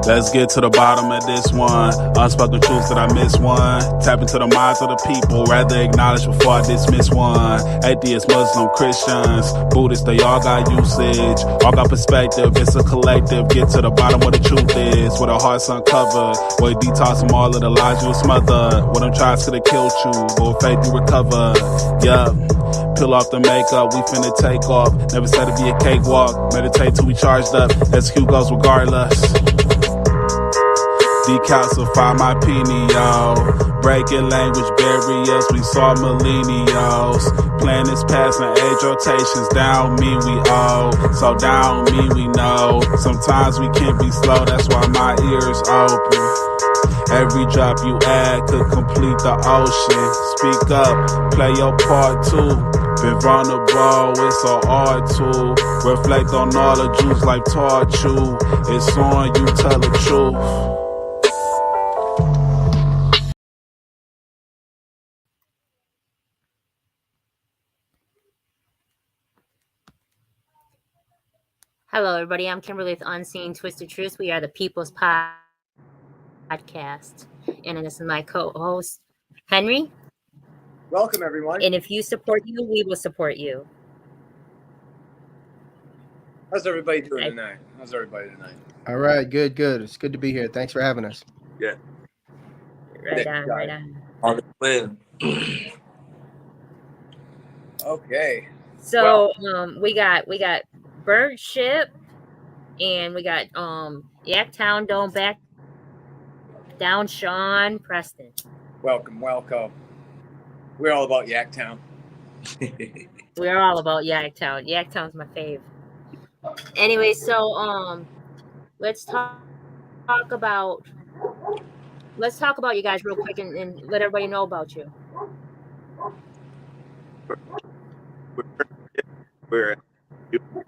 Let's get to the bottom of this one. Unspoken truths that I miss one. Tap into the minds of the people, rather acknowledge before I dismiss one. Atheists, Muslim, Christians, Buddhists, they all got usage. All got perspective, it's a collective. Get to the bottom where the truth is, where the heart's uncovered. Where you detox from all of the lies you smothered. Where them tries could have killed you, but with faith you recovered. Yeah. Peel off the makeup, we finna take off. Never said it'd be a cakewalk. Meditate till we charged up. Execute goes regardless. Decalcify my pineal. Breaking language barriers, we saw millennials. Planets passing age rotations, down me we owe. So down me we know. Sometimes we can't be slow, that's why my ears open. Every drop you add could complete the ocean. Speak up, play your part too. Been vulnerable, it's so hard to reflect on all the Jews life taught you. It's on you, tell the truth. Hello, everybody. I'm Kimberly with Unseen Twisted Truths. We are the People's Podcast. And this is my co-host, Henry. Welcome, everyone. And if you support you, we will support you. How's everybody doing tonight? All right, good. It's good to be here. Thanks for having us. Yeah. Right on. All the way. Okay. So we got Bird Ship, and we got Yaktown Don't Back Down, Sean Preston. Welcome. We're all about Yaktown. We're all about Yaktown. Yaktown's my fave. Anyway, so let's talk about you guys real quick and let everybody know about you. We're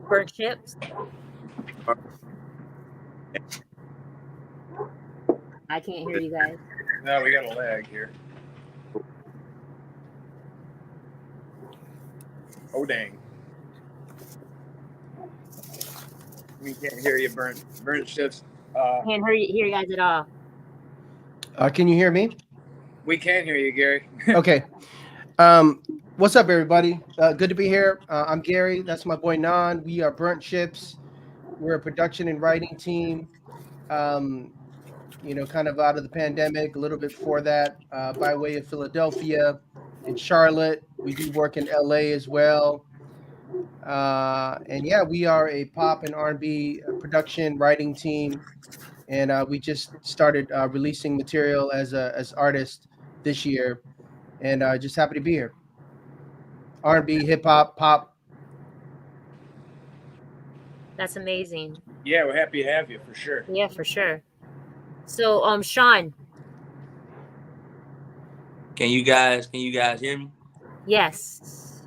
Burnt Chips. I can't hear you guys. No, we got a lag here. Oh dang. We can't hear you, burnt chips. Can't hear you guys at all. Can you hear me? We can hear you, Gary. Okay. What's up, everybody? Good to be here. I'm Gary. That's my boy Nan. We are Burnt Chips. We're a production and writing team. Kind of out of the pandemic, a little bit before that, by way of Philadelphia and Charlotte. We do work in LA as well. And yeah, we are a pop and R&B production writing team. And we just started releasing material as artists this year. And just happy to be here. R&B, hip hop, pop. That's amazing. Yeah, we're happy to have you for sure. Yeah, for sure. So, Sean. Can you guys hear me? Yes.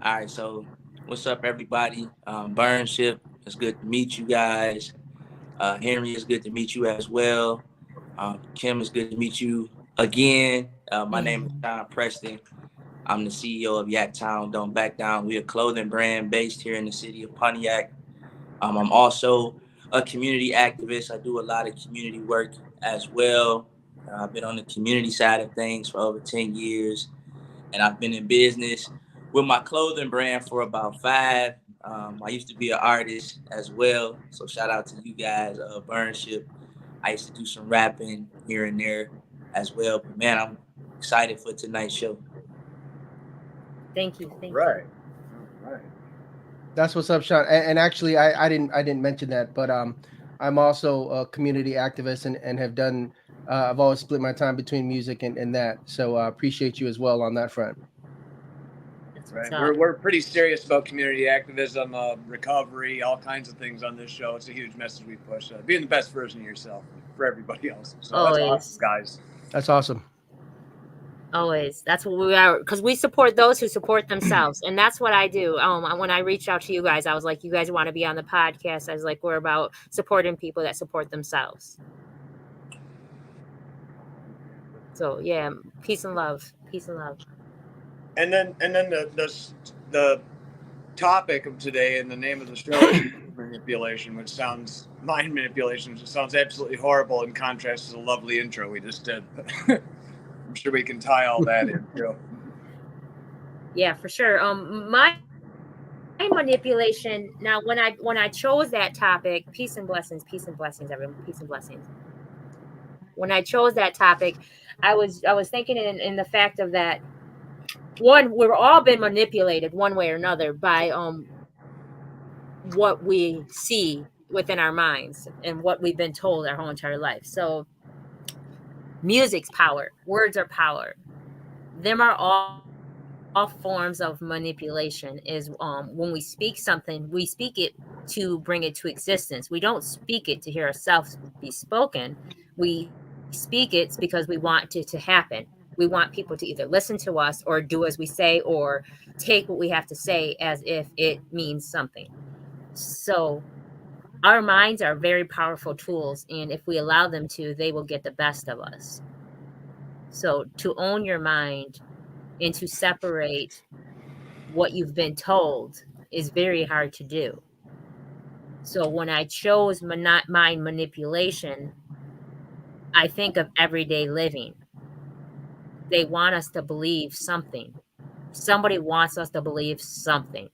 All right, so what's up, everybody? Burn Ship, it's good to meet you guys. Henry, it's good to meet you as well. Kim, it's good to meet you again. My name is Sean Preston. I'm the CEO of Yaktown Don't Back Down. We're a clothing brand based here in the city of Pontiac. I'm also a community activist. I do a lot of community work as well. I've been on the community side of things for over 10 years, and I've been in business with my clothing brand for about 5. I used to be an artist as well, so shout out to you guys, Burn Ship. I used to do some rapping here and there as well, but man, I'm excited for tonight's show. Thank you. Right. That's what's up, Sean. And actually, I didn't mention that, but I'm also a community activist and have done. I've always split my time between music and that. So I appreciate you as well on that front. Right. We're pretty serious about community activism, recovery, all kinds of things on this show. It's a huge message we push. Being the best version of yourself for everybody else. So that's awesome, guys. That's awesome. Always. That's what we are, because we support those who support themselves. And that's what I do. When I reached out to you guys, I was like, you guys want to be on the podcast? I was like, we're about supporting people that support themselves. So yeah, peace and love. And then the topic of today and the name of the show is manipulation, which sounds absolutely horrible in contrast to the lovely intro we just did. I'm sure we can tie all that in too. Yeah, for sure. My manipulation. Now, when I chose that topic, peace and blessings, everyone, peace and blessings. When I chose that topic, I was thinking in the fact of that, one, we've all been manipulated one way or another by what we see within our minds and what we've been told our whole entire life. So music's power, words are power. Them are all forms of manipulation. Is when we speak something, we speak it to bring it to existence. We don't speak it to hear ourselves be spoken. We speak it because we want it to happen. We want people to either listen to us or do as we say, or take what we have to say as if it means something. So our minds are very powerful tools, and if we allow them to, they will get the best of us. So to own your mind and to separate what you've been told is very hard to do. So when I chose mind manipulation, I think of everyday living. They want us to believe something. Somebody wants us to believe something.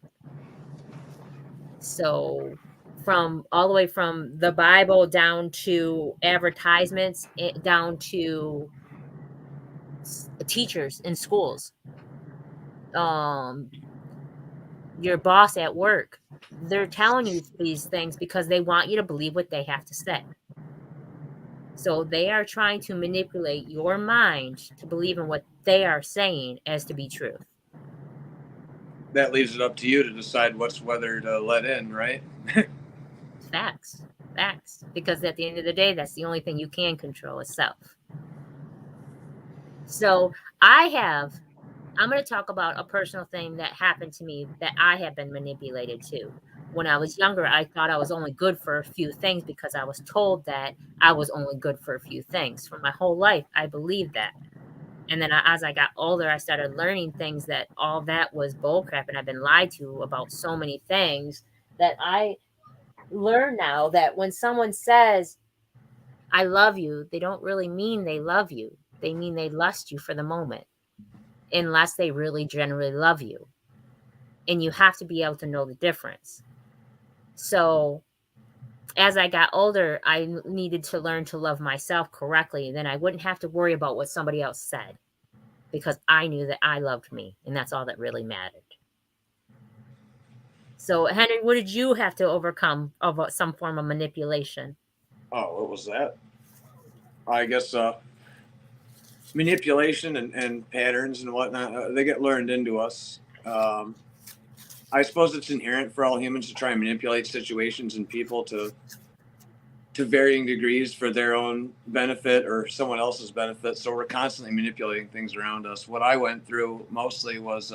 So from all the way from the Bible down to advertisements, down to teachers in schools, your boss at work, they're telling you these things because they want you to believe what they have to say. So they are trying to manipulate your mind to believe in what they are saying as to be truth. That leaves it up to you to decide whether to let in, right? Facts. Because at the end of the day, that's the only thing you can control is self. So I'm going to talk about a personal thing that happened to me that I have been manipulated to. When I was younger, I thought I was only good for a few things because I was told that I was only good for a few things. For my whole life, I believed that. And then as I got older, I started learning things that all that was bullcrap, and I've been lied to about so many things that I learn now that when someone says, I love you, they don't really mean they love you. They mean they lust you for the moment, unless they really generally love you. And you have to be able to know the difference. So as I got older, I needed to learn to love myself correctly. And then I wouldn't have to worry about what somebody else said, because I knew that I loved me, and that's all that really mattered. So, Henry, what did you have to overcome of some form of manipulation? Oh, what was that? I guess manipulation and patterns and whatnot, they get learned into us. I suppose it's inherent for all humans to try and manipulate situations and people to varying degrees for their own benefit or someone else's benefit. So we're constantly manipulating things around us. What I went through mostly was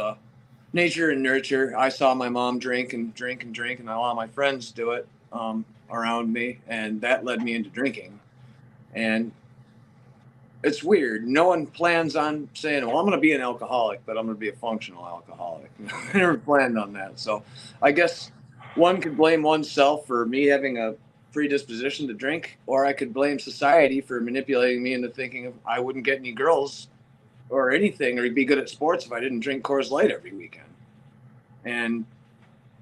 nature and nurture. I saw my mom drink, and a lot of my friends do it around me, and that led me into drinking. And it's weird. No one plans on saying, well, I'm going to be an alcoholic, but I'm going to be a functional alcoholic. I never planned on that. So I guess one could blame oneself for me having a predisposition to drink, or I could blame society for manipulating me into thinking I wouldn't get any girls or anything, or be good at sports if I didn't drink Coors Light every weekend. And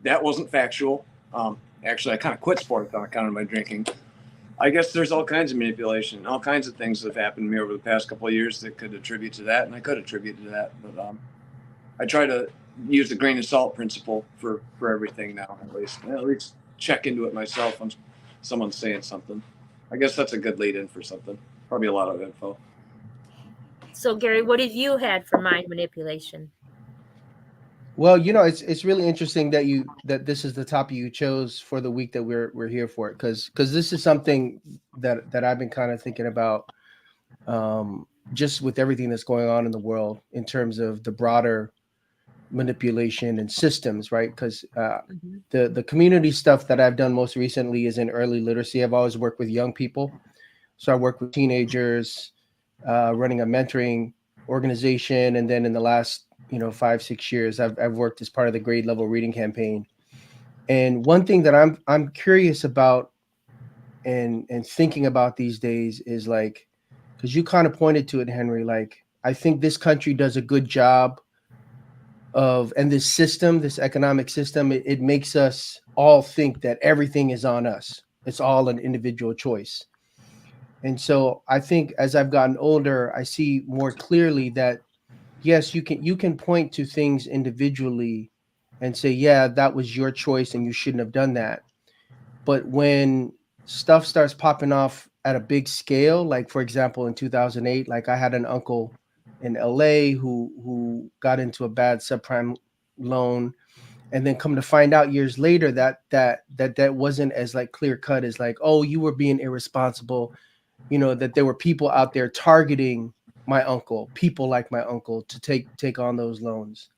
that wasn't factual. Actually, I kind of quit sports on account of my drinking. I guess there's all kinds of manipulation, all kinds of things that have happened to me over the past couple of years that could attribute to that, and I could attribute to that. But I try to use the grain of salt principle for everything now, at least check into it myself when someone's saying something. I guess that's a good lead in for something. Probably a lot of info. So, Gary, what have you had for mind manipulation? Well, it's really interesting that this is the topic you chose for the week that we're here for it, because this is something that I've been kind of thinking about, just with everything that's going on in the world in terms of the broader manipulation and systems, right? Because the community stuff that I've done most recently is in early literacy. I've always worked with young people, so I work with teenagers, running a mentoring organization, and then in the last 5-6 years, I've worked as part of the grade level reading campaign. And one thing that I'm curious about and thinking about these days is like, because you kind of pointed to it, Henry, like I think this country does a good job of, and this system, this economic system, it makes us all think that everything is on us. It's all an individual choice. And so I think as I've gotten older, I see more clearly that yes, you can point to things individually and say, yeah, that was your choice and you shouldn't have done that. But when stuff starts popping off at a big scale, like for example in 2008, like I had an uncle in LA who got into a bad subprime loan, and then come to find out years later that wasn't as like clear cut as like, oh, you were being irresponsible, that there were people out there targeting my uncle, people like my uncle, to take on those loans.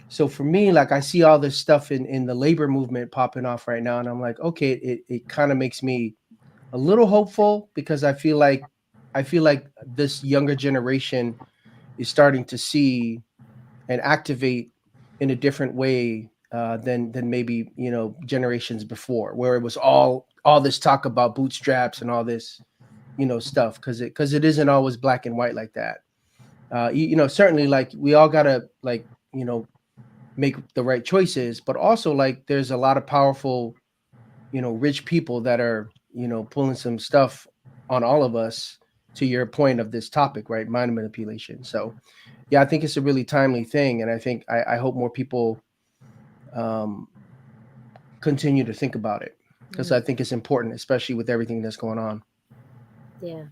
So for me, like I see all this stuff in the labor movement popping off right now, and I'm like, okay, it kind of makes me a little hopeful, because I feel like this younger generation is starting to see and activate in a different way than maybe generations before, where it was all this talk about bootstraps and all this stuff, because it isn't always black and white like that. Certainly, like we all gotta like make the right choices, but also like there's a lot of powerful rich people that are pulling some stuff on all of us, to your point of this topic, right? Mind manipulation. So yeah, I think it's a really timely thing, and I think I hope more people continue to think about it, because I think it's important, especially with everything that's going on. Yeah,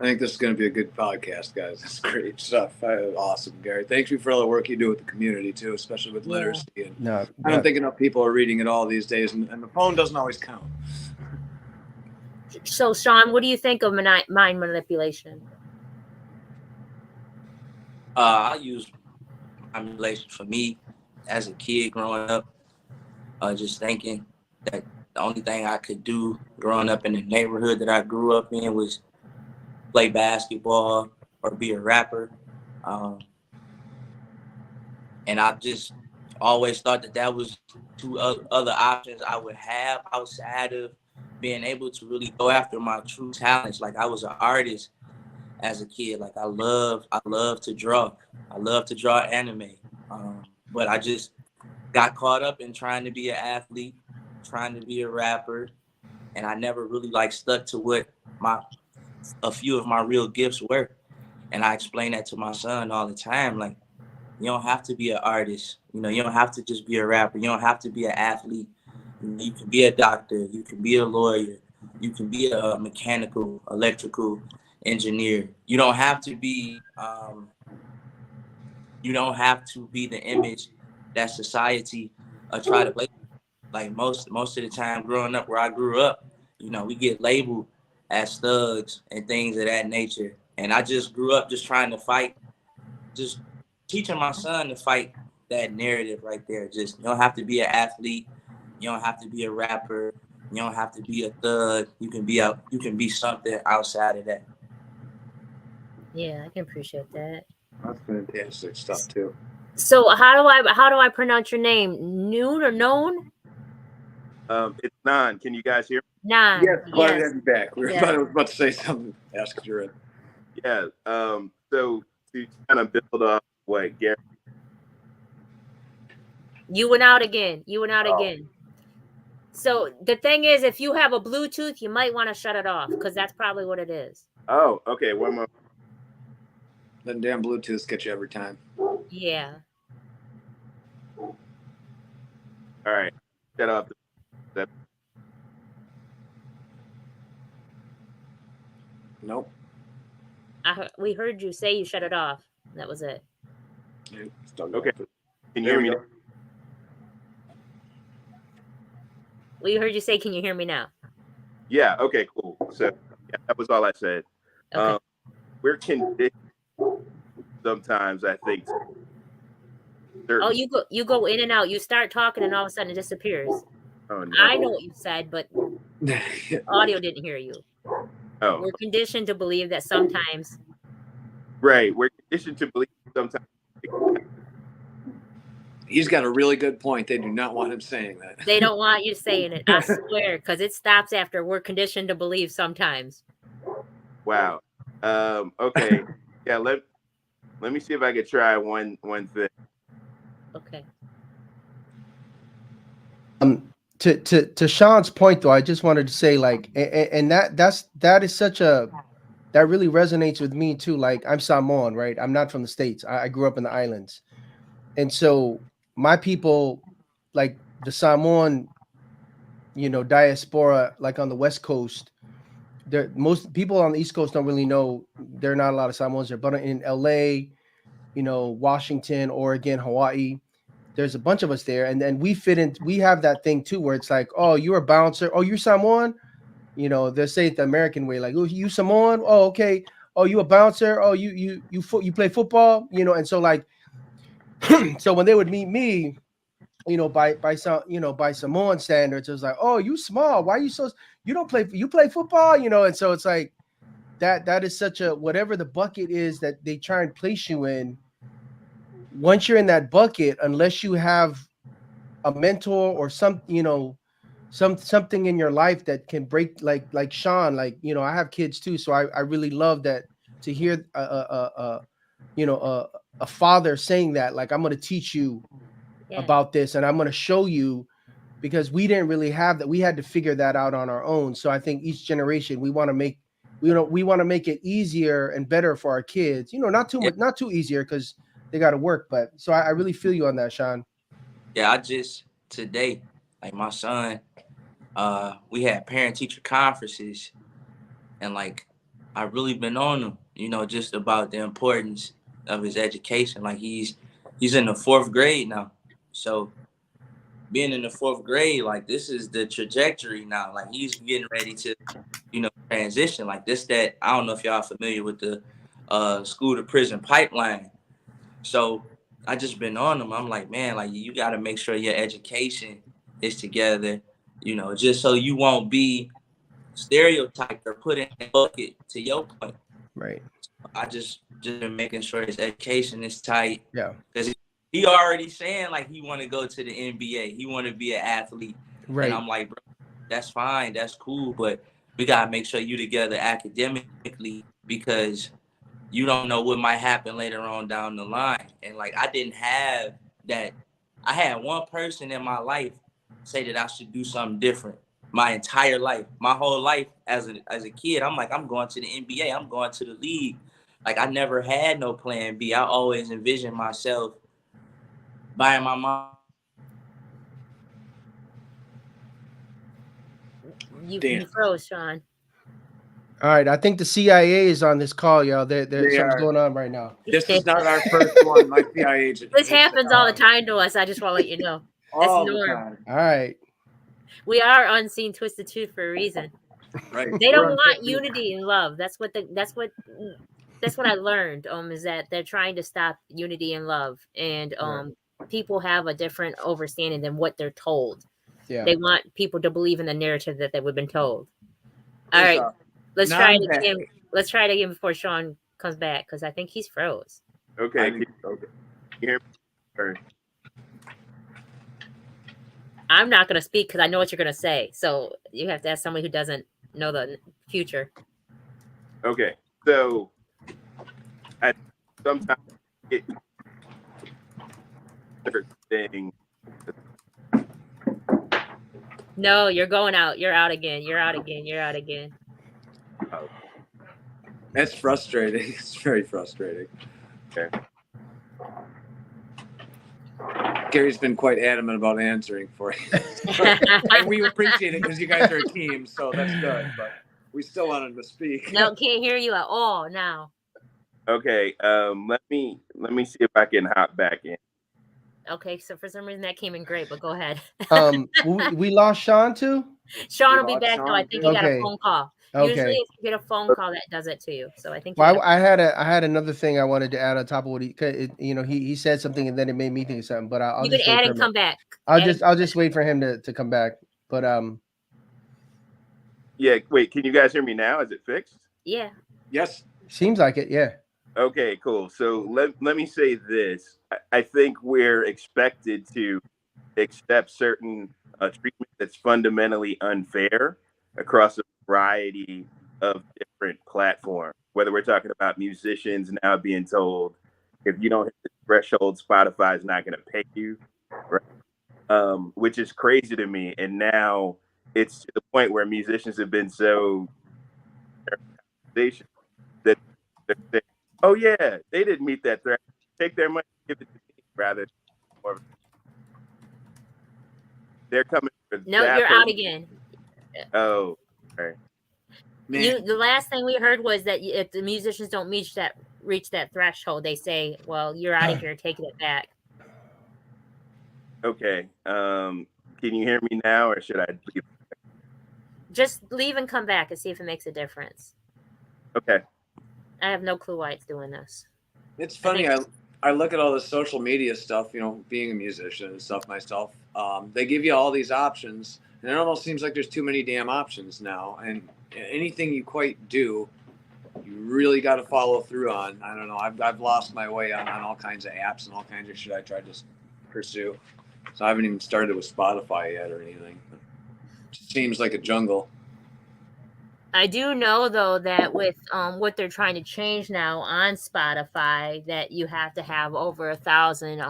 I think this is going to be a good podcast, guys. That's great stuff. Awesome, Gary. Thank you for all the work you do with the community too, especially with literacy. And I don't think enough people are reading it all these days, and the phone doesn't always count. So, Sean, what do you think of mind manipulation? I use mind manipulation for me as a kid growing up, just thinking that the only thing I could do growing up in the neighborhood that I grew up in was play basketball or be a rapper. And I just always thought that was two other options I would have outside of being able to really go after my true talents. Like I was an artist as a kid. Like I love to draw. I love to draw anime. But I just got caught up in trying to be an athlete, trying to be a rapper. And I never really like stuck to what a few of my real gifts were. And I explain that to my son all the time. Like, you don't have to be an artist. You don't have to just be a rapper. You don't have to be an athlete. You can be a doctor. You can be a lawyer. You can be a mechanical, electrical engineer. You don't have to be the image that society try to play. Like most of the time growing up where I grew up, we get labeled as thugs and things of that nature. And I just grew up just trying to fight, just teaching my son to fight that narrative right there. Just, you don't have to be an athlete. You don't have to be a rapper. You don't have to be a thug. You can be something outside of that. Yeah, I can appreciate that. That's fantastic stuff too. So how do I pronounce your name? Noon or known? It's Nan. Can you guys hear me? Nan. Yes, glad to have you back. I was about to say something. Ask you're in. Yeah. So to kind of build up what Gary. You went out again. So the thing is, if you have a Bluetooth, you might want to shut it off, because that's probably what it is. Oh, okay. One more. That damn Bluetooth gets you every time. Yeah. All right. Shut off. Nope. We heard you say you shut it off. That was it. Okay. Can you hear me now? We heard you say, can you hear me now? Yeah. Okay, cool. So yeah, that was all I said. Okay. We're conditioned sometimes, I think. Oh, you go in and out. You start talking and all of a sudden it disappears. Oh, no. I know what you said, but audio didn't hear you. Oh. We're conditioned to believe that sometimes. Right. We're conditioned to believe sometimes. He's got a really good point. They do not want him saying that. They don't want you saying it. I swear, because it stops after we're conditioned to believe sometimes. Wow. Okay. Yeah. Let me see if I could try one thing. Okay. To Sean's point though, I just wanted to say like, and that is such a, that really resonates with me too. Like I'm Samoan, right? I'm not from the States. I grew up in the islands. And so my people, like the Samoan, diaspora, like on the West Coast, most people on the East Coast don't really know. There are not a lot of Samoans there, but in LA, Washington, Oregon, Hawaii, there's a bunch of us there. And then we fit in, we have that thing too, where it's like, oh, you're a bouncer. Oh, you're Samoan. They'll say it the American way, like, oh, you Samoan. Oh, okay. Oh, you a bouncer. Oh, you play football, and so like, so when they would meet me, by Samoan standards, it was like, oh, you small. Why are you so? You play football, and so it's like that is such a, whatever the bucket is that they try and place you in. Once you're in that bucket, unless you have a mentor or something in your life that can break, like Sean, I have kids too, so I really love that, to hear a father saying that, like, I'm going to teach you about this, and I'm going to show you, because we didn't really have that. We had to figure that out on our own. So I think each generation, we want to make it easier and better for our kids. Not too much, not too easier, because they got to work. But so I really feel you on that, Sean. Yeah, today, like my son, we had parent-teacher conferences, and like I really been on him, just about the importance of his education. Like he's in the 4th grade now, so being in the 4th grade, like this is the trajectory now. Like he's getting ready to, transition. Like that. I don't know if y'all are familiar with the school to prison pipeline. So I just been on him. I'm like, man, like you got to make sure your education is together, just so you won't be stereotyped or put in a bucket, to your point. Right. I just been making sure his education is tight. Yeah. Because he already saying like he want to go to the NBA. He want to be an athlete. Right. And I'm like, bro, that's fine. That's cool. But we got to make sure you together academically, because you don't know what might happen later on down the line. And like, I didn't have that. I had one person in my life say that I should do something different my entire life. My whole life as a kid, I'm like, I'm going to the NBA. I'm going to the league. Like, I never had no plan B. I always envisioned myself buying my mom. You froze, Sean. All right, I think the CIA is on this call, y'all. There's something going on right now. This is not our first one. My CIA agent. This happens all the time to us. I just want to let you know. All the time. All right. We are Unseen Twisted Truth for a reason. Right. They don't want unity and love. That's what I learned. Is that they're trying to stop unity and love, and people have a different understanding than what they're told. Yeah. They want people to believe in the narrative that they've been told. All right. Let's try it again. Let's try it again before Sean comes back, because I think he's froze. Okay. Here. I'm not going to speak because I know what you're going to say. So you have to ask somebody who doesn't know the future. Okay. So I sometimes get thing. No, you're going out. You're out again. Oh. That's frustrating. It's very frustrating. Okay. Gary's been quite adamant about answering for you. And we appreciate it because you guys are a team, so that's good. But we still want him to speak. No, can't hear you at all now. Okay. Let me see if I can hop back in. Okay, so for some reason that came in great, but go ahead. We lost Sean too? Sean will be back though. I think he got a phone call. Okay. Usually if you get a phone call that does it to you. So I think I had another thing I wanted to add on top of what he said something and then it made me think of something, but I'll you can add and come back. I'll just wait for him to come back. But yeah, wait, can you guys hear me now? Is it fixed? Yeah. Yes. Seems like it, yeah. Okay, cool. So let me say this. I think we're expected to accept certain treatment that's fundamentally unfair across a variety of different platforms. Whether we're talking about musicians now being told, if you don't hit the threshold, Spotify is not going to pay you, right? Which is crazy to me. And now it's to the point where musicians have been so that they're saying, oh yeah, they didn't meet that threshold. Take their money, give it to me, rather than they're coming for No, that you're person. out again. Oh, right. The last thing we heard was that if the musicians don't reach that threshold, they say, "Well, you're out of here, taking it back." Okay. Can you hear me now, or should I leave? Just leave and come back and see if it makes a difference. Okay. I have no clue why it's doing this. It's funny. I look at all the social media stuff, being a musician and stuff myself. They give you all these options, and it almost seems like there's too many damn options now. And anything you quite do, you really got to follow through on. I don't know. I've lost my way on all kinds of apps and all kinds of shit I tried to pursue. So I haven't even started with Spotify yet or anything. It seems like a jungle. I do know though that with what they're trying to change now on Spotify, that you have to have over 1,000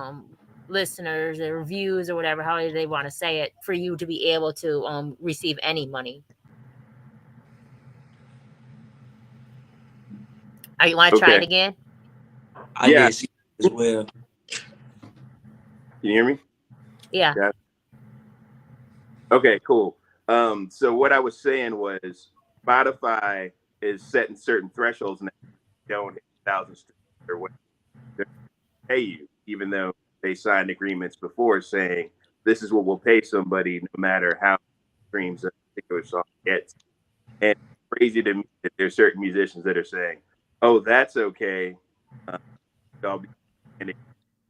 listeners or reviews or whatever, however they want to say it, for you to be able to receive any money. You want to try it again? I did see as well. Can you hear me? Yeah. Okay, cool. So what I was saying was Spotify is setting certain thresholds now. You don't hit 1,000 streams or what they pay you, even though they signed agreements before saying this is what we'll pay somebody no matter how many streams a particular song gets. And it's crazy to me that there's certain musicians that are saying, oh, that's okay. I'll be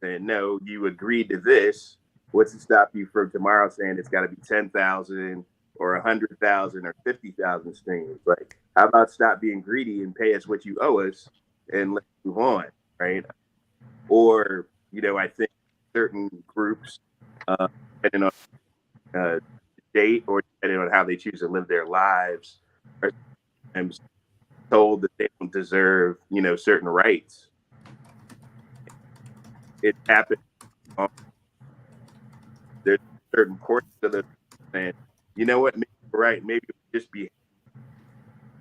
saying, no, you agreed to this. What's to stop you from tomorrow saying it's got to be 10,000 or 100,000 or 50,000 streams? Like, how about stop being greedy and pay us what you owe us and let's move on, right? Or, I think certain groups, depending on date or depending on how they choose to live their lives, are sometimes told that they don't deserve, certain rights. It happens. There's certain portions of the saying, you know what, maybe you're right, maybe it would just be,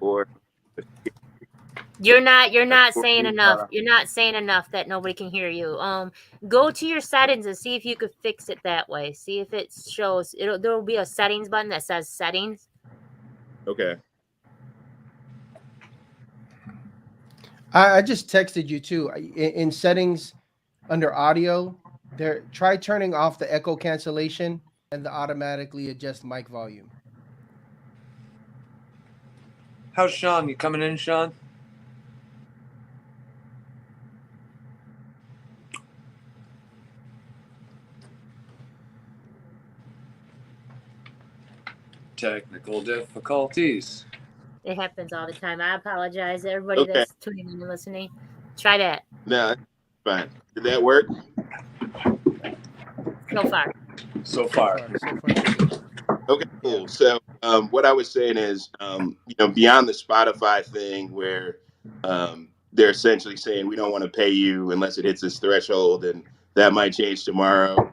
or you're not saying enough. You're not saying enough that nobody can hear you. Go to your settings and see if you could fix it that way. See if it shows. There will be a settings button that says settings. Okay. I just texted you too. In settings under audio, try turning off the echo cancellation and the automatically adjust mic volume. How's Sean? You coming in, Sean? Technical difficulties. It happens all the time. I apologize, everybody that's tuning in and listening. Try that. No, fine. Did that work? So far. Okay, cool. So what I was saying is, beyond the Spotify thing where they're essentially saying we don't want to pay you unless it hits this threshold, and that might change tomorrow.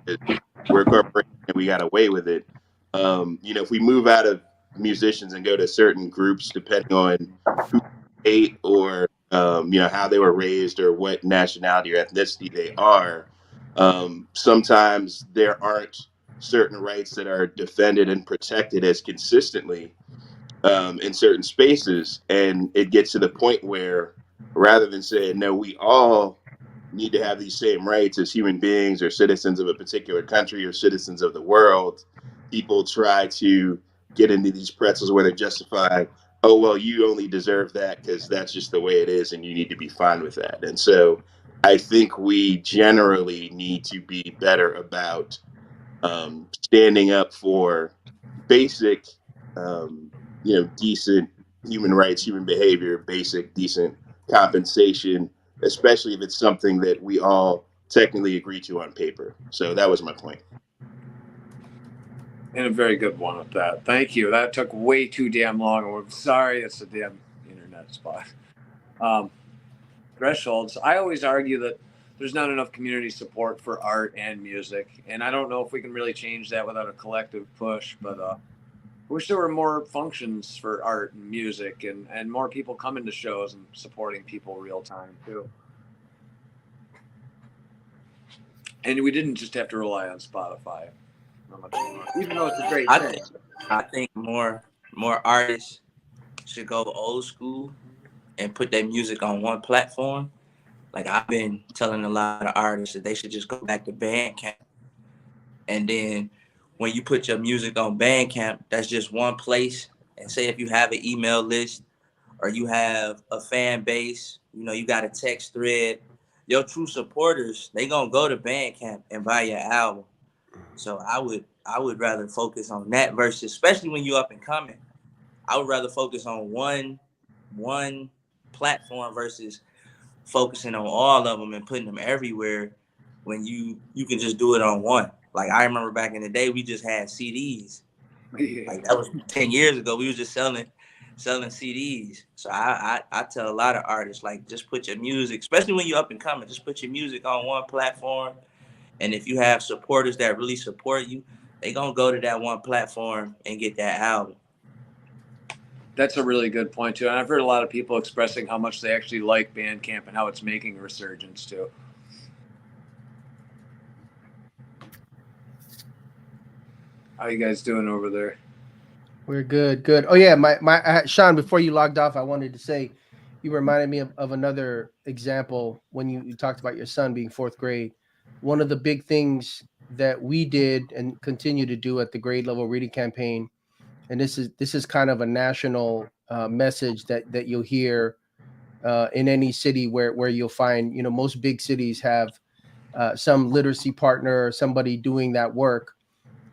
We're a corporation and we got away with it. If we move out of musicians and go to certain groups, depending on who they ate or how they were raised or what nationality or ethnicity they are, sometimes there aren't certain rights that are defended and protected as consistently in certain spaces. And it gets to the point where rather than saying, no, we all need to have these same rights as human beings or citizens of a particular country or citizens of the world, people try to get into these pretzels where they're justifying, oh, well, you only deserve that because that's just the way it is and you need to be fine with that. And so I think we generally need to be better about standing up for basic, decent human rights, human behavior, basic, decent compensation, especially if it's something that we all technically agree to on paper. So that was my point. And a very good one with that. Thank you. That took way too damn long. We're sorry, it's a damn internet spot. Thresholds. I always argue that there's not enough community support for art and music, and I don't know if we can really change that without a collective push. But I wish there were more functions for art and music, and more people coming to shows and supporting people real time too. And we didn't just have to rely on Spotify. Even though it's a great thing. I think more artists should go old school and put their music on one platform. Like I've been telling a lot of artists that they should just go back to Bandcamp. And then when you put your music on Bandcamp, that's just one place. And say if you have an email list or you have a fan base, you know, you got a text thread, your true supporters, they gonna go to Bandcamp and buy your album. So I would rather focus on that versus, especially when you up and coming, I would rather focus on one platform versus focusing on all of them and putting them everywhere when you can just do it on one. Like I remember back in the day, we just had CDs. Like that was 10 years ago. We was just selling CDs. So I tell a lot of artists, like, just put your music, especially when you're up and coming, just put your music on one platform. And if you have supporters that really support you, they gonna go to that one platform and get that album. That's a really good point too. And I've heard a lot of people expressing how much they actually like Bandcamp and how it's making a resurgence too. How you guys doing over there? We're good. Oh yeah, Sean, before you logged off, I wanted to say, you reminded me of another example when you talked about your son being 4th grade. One of the big things that we did and continue to do at the grade level reading campaign, and this is kind of a national message that you'll hear in any city where you'll find, you know, most big cities have some literacy partner or somebody doing that work.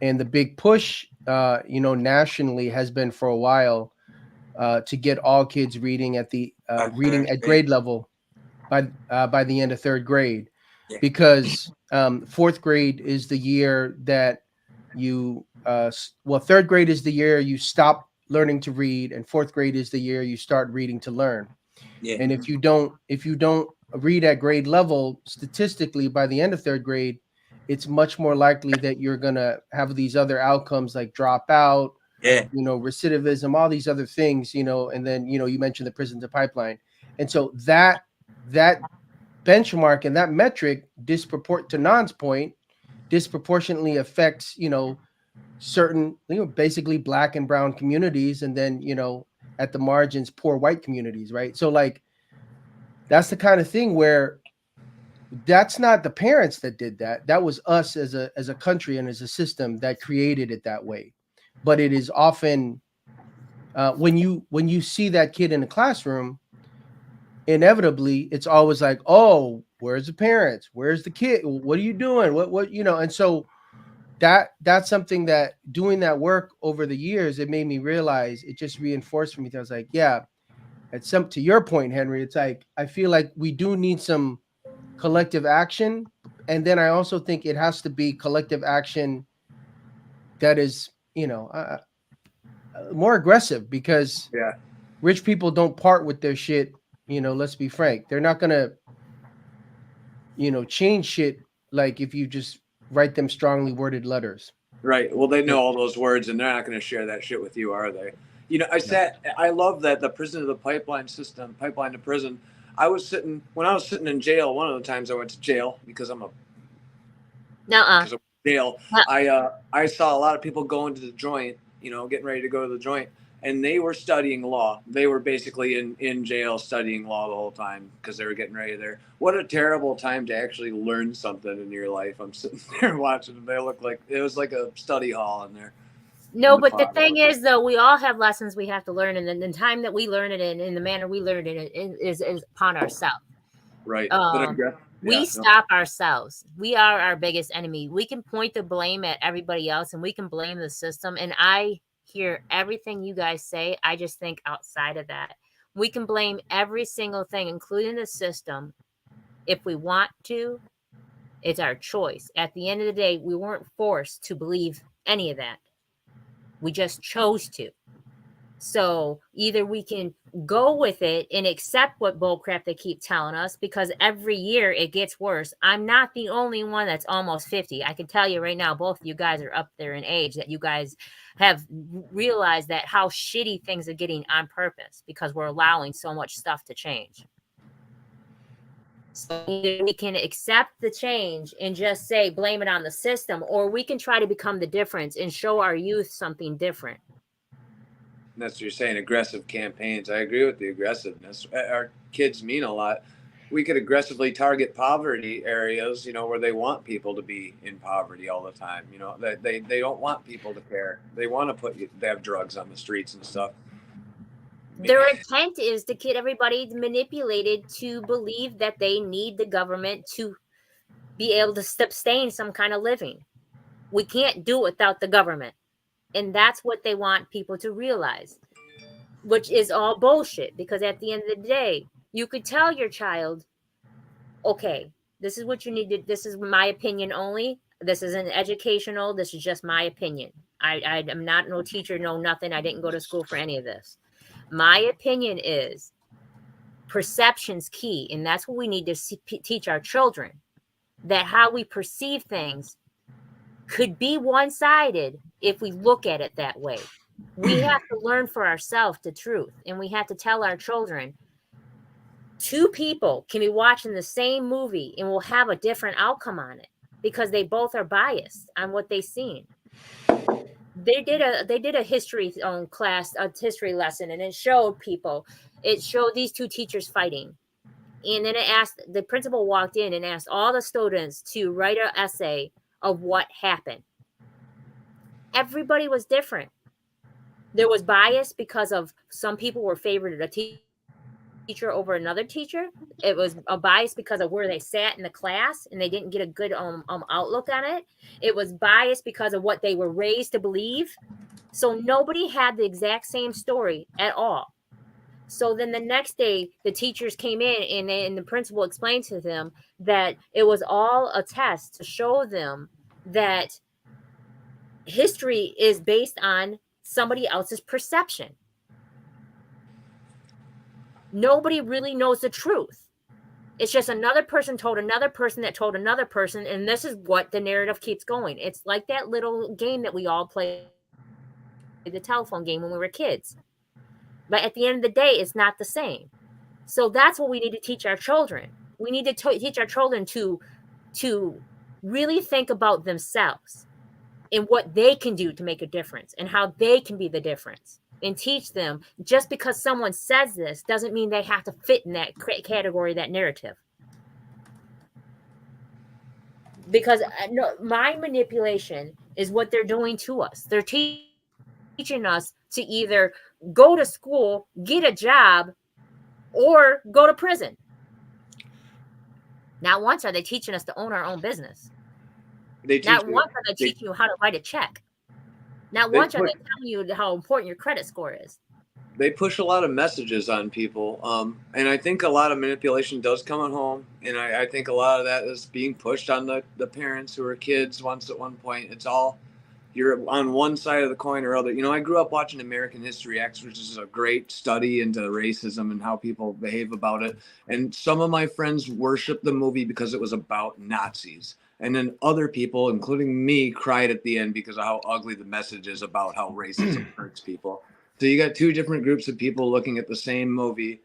And the big push, you know, nationally has been for a while to get all kids reading at the reading at grade level by the end of 3rd grade, because 4th grade is the year that you 3rd grade is the year you stop learning to read, and 4th grade is the year you start reading to learn. Yeah. And if you don't read at grade level, statistically by the end of 3rd grade, it's much more likely that you're gonna have these other outcomes like dropout, you know, recidivism, all these other things, you know. And then, you know, you mentioned the prison to pipeline, and so that benchmark and that metric, to Nan's point, disproportionately affects, you know, certain, you know, basically Black and brown communities, and then, you know, at the margins, poor white communities, right? So like, that's the kind of thing where that's not the parents that did that. That was us as a country and as a system that created it that way. But it is often when you see that kid in the classroom, inevitably it's always like, oh, where's the parents? Where's the kid? What are you doing? What you know? And so that's something that, doing that work over the years, it made me realize, it just reinforced for me. I was like, yeah, to your point, Henry, it's like, I feel like we do need some collective action. And then I also think it has to be collective action that is, you know, more aggressive, because rich people don't part with their shit. You know, let's be frank. They're not going to, you know, change shit like if you just write them strongly worded letters. Right. Well, they know all those words, and they're not going to share that shit with you, are they? You know, I love that the prison to the pipeline system, pipeline to prison. When I was sitting in jail, one of the times I went to jail because I'm jail. I saw a lot of people going to the joint, you know, getting ready to go to the joint, and they were studying law. They were basically in jail studying law the whole time because they were getting ready there. What a terrible time to actually learn something in your life. I'm sitting there watching them. They look like it was like a study hall in there. No, but the thing is, though, we all have lessons we have to learn, and the time that we learn it in the manner we learn it is upon ourselves. Right. We stop ourselves. We are our biggest enemy. We can point the blame at everybody else, and we can blame the system. And I hear everything you guys say. I just think outside of that, we can blame every single thing, including the system, if we want to. It's our choice. At the end of the day, we weren't forced to believe any of that. We just chose to. So either we can go with it and accept what bullcrap they keep telling us, because every year it gets worse. I'm not the only one that's almost 50. I can tell you right now, both of you guys are up there in age, that you guys have realized that how shitty things are getting on purpose because we're allowing so much stuff to change. So either we can accept the change and just say, blame it on the system, or we can try to become the difference and show our youth something different. That's what you're saying, aggressive campaigns. I agree with the aggressiveness. Our kids mean a lot. We could aggressively target poverty areas, where they want people to be in poverty all the time. They don't want people to care. They want to they have drugs on the streets and stuff. Their intent is to get everybody manipulated to believe that they need the government to be able to sustain some kind of living. We can't do it without the government. And that's what they want people to realize, which is all bullshit. Because at the end of the day, you could tell your child, okay, this is what you need to, this is my opinion only. This isn't educational. This is just my opinion. I'm not no teacher, no nothing. I didn't go to school for any of this. My opinion is perception's key. And that's what we need to teach our children, that how we perceive things could be one-sided if we look at it that way. We have to learn for ourselves the truth, and we have to tell our children, two people can be watching the same movie and will have a different outcome on it because they both are biased on what they've seen. They did a history class, a history lesson, and it showed these two teachers fighting. And then the principal walked in and asked all the students to write an essay of what happened. Everybody was different. There was bias because of some people were favored a teacher over another teacher. It was a bias because of where they sat in the class and they didn't get a good outlook on it. It was bias because of what they were raised to believe. So nobody had the exact same story at all. So then the next day, the teachers came in and the principal explained to them that it was all a test to show them that history is based on somebody else's perception. Nobody really knows the truth. It's just another person told another person that told another person, and this is what the narrative keeps going. It's like that little game that we all played, the telephone game when we were kids. But at the end of the day, it's not the same. So that's what we need to teach our children. We need to teach our children to really think about themselves and what they can do to make a difference and how they can be the difference. And teach them, just because someone says this doesn't mean they have to fit in that category, that narrative. Because mind manipulation is what they're doing to us. They're teaching us to either go to school, get a job, or go to prison. Not once are they teaching us to own our own business. Not once are they teaching you how to write a check. Not once are they telling you how important your credit score is. They push a lot of messages on people. And I think a lot of manipulation does come at home. And I think a lot of that is being pushed on the parents who were kids once at one point. It's all, you're on one side of the coin or other. I grew up watching American History X, which is a great study into racism and how people behave about it. And some of my friends worshiped the movie because it was about Nazis. And then other people, including me, cried at the end because of how ugly the message is about how racism hurts people. So you got two different groups of people looking at the same movie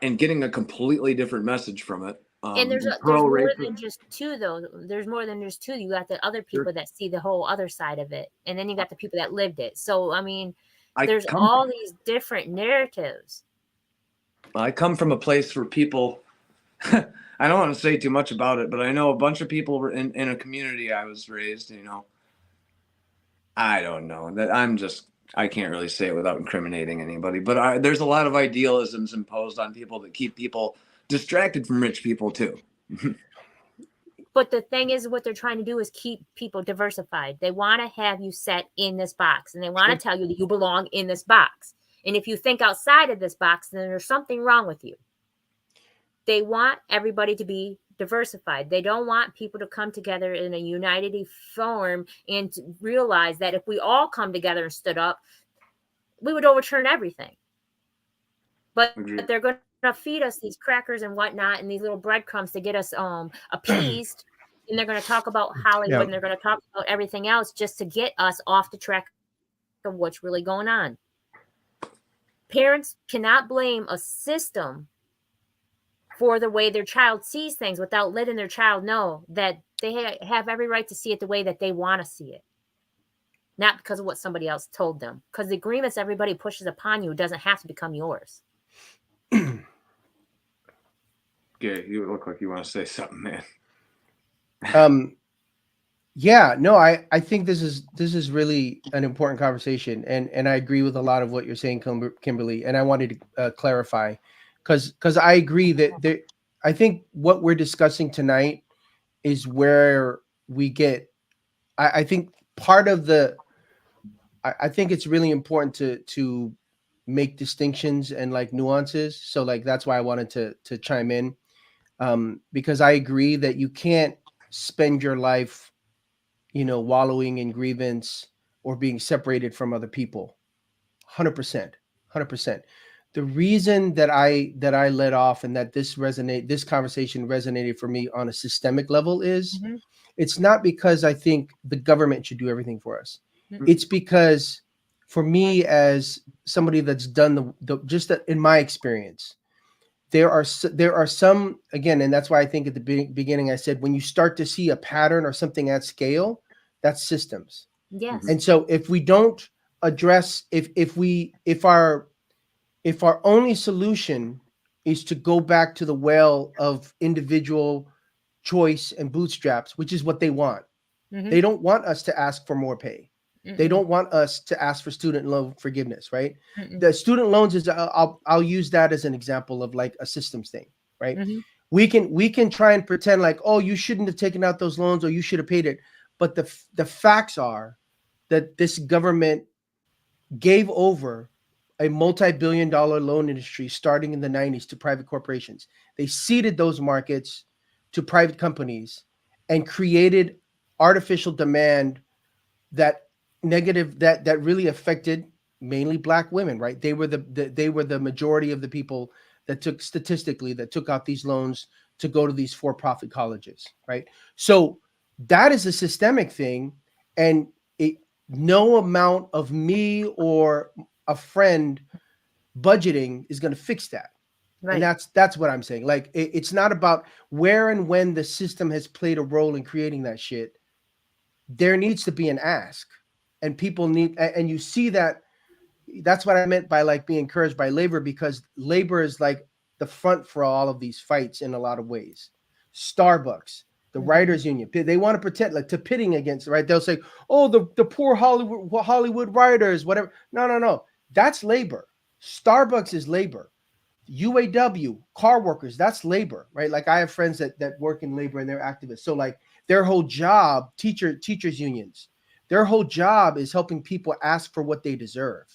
and getting a completely different message from it. And there's more than just two, though. There's more than just two. You got the other people that see the whole other side of it. And then you got the people that lived it. So, I mean, there's all these different narratives. I come from a place where people... I don't want to say too much about it, but I know a bunch of people were in a community I was raised, I don't know that I can't really say it without incriminating anybody, but there's a lot of idealisms imposed on people that keep people distracted from rich people too. But the thing is, what they're trying to do is keep people diversified. They want to have you set in this box, and they want to tell you that you belong in this box. And if you think outside of this box, then there's something wrong with you. they want everybody to be diversified. They don't want people to come together in a unity form and to realize that if we all come together and stood up, we would overturn everything. But they're going to feed us these crackers and whatnot and these little breadcrumbs to get us appeased. And they're going to talk about Hollywood and they're going to talk about everything else just to get us off the track of what's really going on. Parents cannot blame a system for the way their child sees things without letting their child know that they have every right to see it the way that they want to see it. Not because of what somebody else told them. Because the agreements everybody pushes upon you doesn't have to become yours. Yeah, you look like you want to say something, man. Yeah, no, I think this is really an important conversation, and I agree with a lot of what you're saying, Kimberly. And I wanted to clarify, because I agree that I think what we're discussing tonight is where we get. I think part of the. I think it's really important to make distinctions and like nuances. So like that's why I wanted to chime in, because I agree that you can't spend your life, wallowing in grievance or being separated from other people. 100%. The reason that I let off and that this conversation resonated for me on a systemic level is it's not because I think the government should do everything for us. It's because for me, as somebody that's done in my experience, there are some, again, and that's why I think at the beginning I said, when you start to see a pattern or something at scale, that's systems. Yes. And so if we don't address, if our only solution is to go back to the well of individual choice and bootstraps, which is what they want. They don't want us to ask for more pay. They don't want us to ask for student loan forgiveness, right? The student loans is I'll use that as an example of like a systems thing, right? We can try and pretend like, oh, you shouldn't have taken out those loans or you should have paid it, but the facts are that this government gave over a multi-billion-dollar loan industry starting in the 90s to private corporations. They ceded those markets to private companies and created artificial demand that really affected mainly Black women, right? They were the majority of the people that took out these loans to go to these for-profit colleges, right? So that is a systemic thing, and no amount of me or a friend budgeting is going to fix that. Right. And that's what I'm saying. Like it's not about where and when the system has played a role in creating that shit. There needs to be an ask. And people need, and you see that. That's what I meant by like being encouraged by labor, because labor is like the front for all of these fights in a lot of ways. Starbucks, the writers union, they want to pretend like to pitting against, right? They'll say, oh, the poor Hollywood writers, whatever. No. That's labor. Starbucks is labor. UAW, car workers, that's labor, right? Like I have friends that work in labor and they're activists. So like their whole job, teachers unions, their whole job is helping people ask for what they deserve.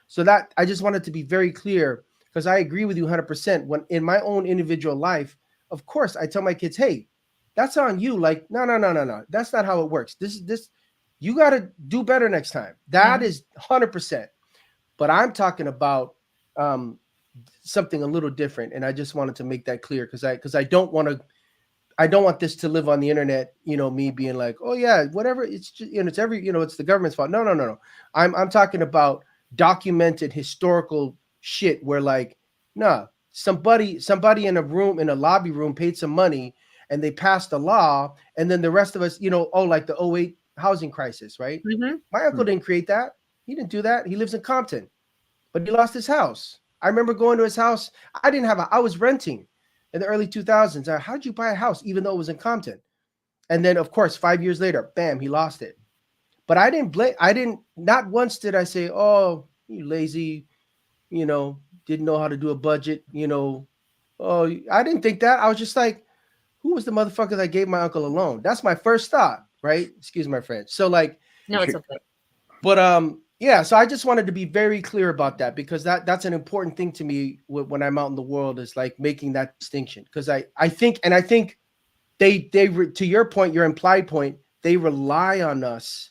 So that I just wanted to be very clear, because I agree with you 100%. When in my own individual life, of course, I tell my kids, hey, that's on you. Like, no. That's not how it works. This, you got to do better next time. That is 100%. But I'm talking about something a little different. And I just wanted to make that clear because I don't want this to live on the internet, me being like, oh yeah, whatever. It's just, it's it's the government's fault. No. I'm talking about documented historical shit where like, somebody in a lobby room paid some money and they passed a law. And then the rest of us, like the 2008 housing crisis, right? My uncle didn't create that. He didn't do that. He lives in Compton, but he lost his house. I remember going to his house. I was renting in the early 2000s. How'd you buy a house, even though it was in Compton? And then of course, 5 years later, bam, he lost it. But not once did I say, oh, you lazy, didn't know how to do a budget, oh, I didn't think that. I was just like, who was the motherfucker that gave my uncle a loan? That's my first thought, right? Excuse my French. So like, no, it's okay. But Yeah, so I just wanted to be very clear about that, because that's an important thing to me when I'm out in the world, is like making that distinction. Because I think they to your point, your implied point, they rely on us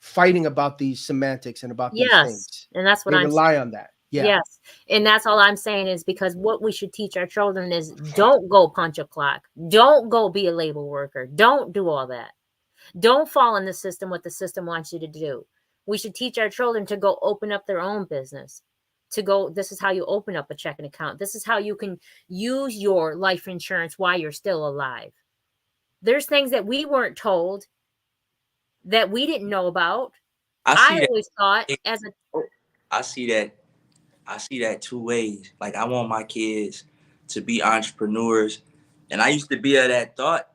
fighting about these semantics and about these things. And that's what they I'm rely saying. on that. Yeah. Yes. And that's all I'm saying, is because what we should teach our children is don't go punch a clock. Don't go be a labor worker. Don't do all that. Don't fall in the system what the system wants you to do. We should teach our children to go open up their own business. This is how you open up a checking account. This is how you can use your life insurance while you're still alive. There's things that we weren't told, that we didn't know about. I always thought I see that two ways. Like, I want my kids to be entrepreneurs, and I used to be of that thought,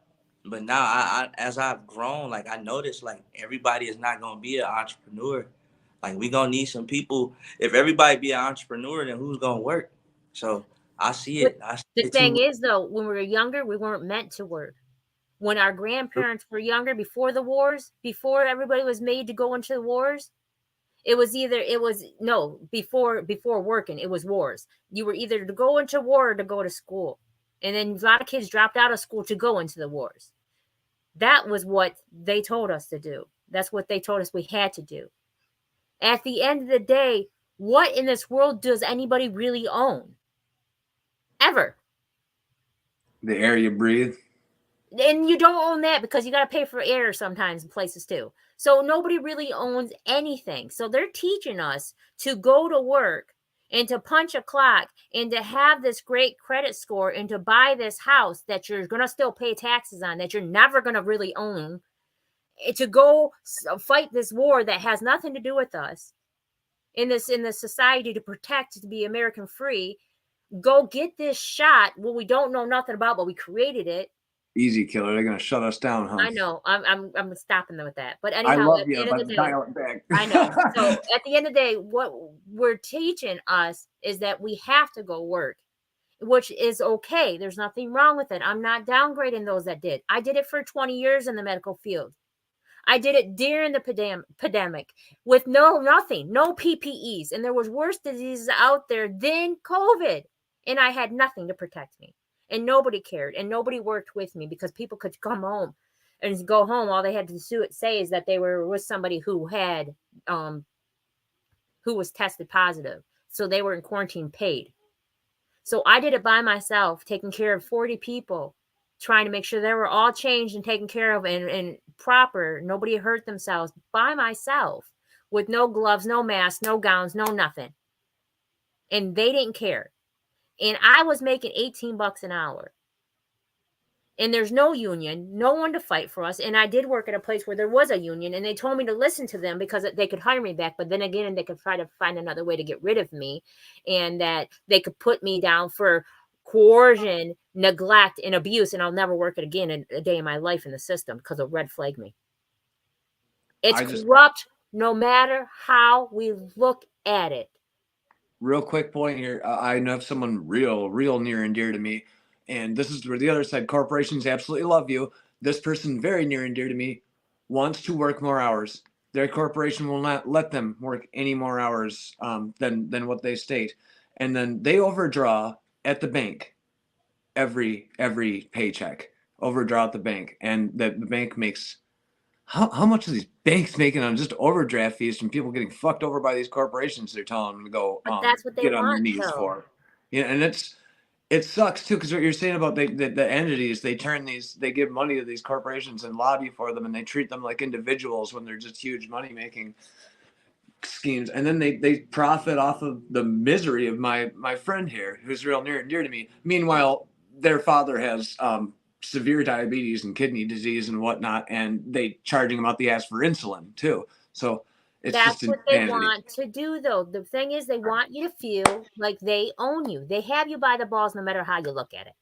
but now I as I've grown, like, I noticed, like, everybody is not gonna be an entrepreneur. Like, we gonna need some people. If everybody be an entrepreneur, then who's gonna work? So I see it. The thing is, though, when we were younger, we weren't meant to work. When our grandparents were younger, before the wars, before everybody was made to go into the wars, before working, it was wars. You were either to go into war or to go to school. And then a lot of kids dropped out of school to go into the wars. That was what they told us to do. That's what they told us we had to do. At the end of the day, what in this world does anybody really own? Ever. The air you breathe. And you don't own that, because you got to pay for air sometimes in places too. So nobody really owns anything. So they're teaching us to go to work and to punch a clock and to have this great credit score and to buy this house that you're going to still pay taxes on, that you're never going to really own, to go fight this war that has nothing to do with us in this society, to protect, to be American free. Go get this shot. Well, we don't know nothing about, but we created it. Easy killer. They're gonna shut us down, huh? I know. I'm stopping them with that. But anyhow, I love at you, the end but of the day, dial it back. I know. So at the end of the day, what we're teaching us is that we have to go work, which is okay. There's nothing wrong with it. I'm not downgrading those that did. I did it for 20 years in the medical field. I did it during the pandemic with nothing, no PPEs, and there was worse diseases out there than COVID, and I had nothing to protect me. And nobody cared, and nobody worked with me, because people could come home and go home. All they had to say is that they were with somebody who had, who was tested positive. So they were in quarantine paid. So I did it by myself, taking care of 40 people, trying to make sure they were all changed and taken care of and proper. Nobody hurt themselves, by myself, with no gloves, no mask, no gowns, no nothing. And they didn't care. And I was making $18 an hour. And there's no union, no one to fight for us. And I did work at a place where there was a union, and they told me to listen to them because they could hire me back. But then again, they could try to find another way to get rid of me, and that they could put me down for coercion, neglect, and abuse. And I'll never work it again a day in my life in the system, because they'll red flag me. It's corrupt no matter how we look at it. Real quick point here. I know someone real near and dear to me, and this is where the other side, corporations absolutely love you. This person, very near and dear to me, wants to work more hours. Their corporation will not let them work any more hours than what they state, and then they overdraw at the bank every paycheck. Overdraw at the bank, and the bank makes. How much are these banks making on just overdraft fees from people getting fucked over by these corporations? They're telling them to go that's what they get want, on their knees though. for. Yeah, and it sucks too, because what you're saying about the entities, they give money to these corporations and lobby for them, and they treat them like individuals when they're just huge money making schemes, and then they profit off of the misery of my friend here, who's real near and dear to me. Meanwhile, their father has severe diabetes and kidney disease and whatnot, and they charging them out the ass for insulin too. So that's what they want to do, though. The thing is, they want you to feel like they own you. They have you by the balls no matter how you look at it.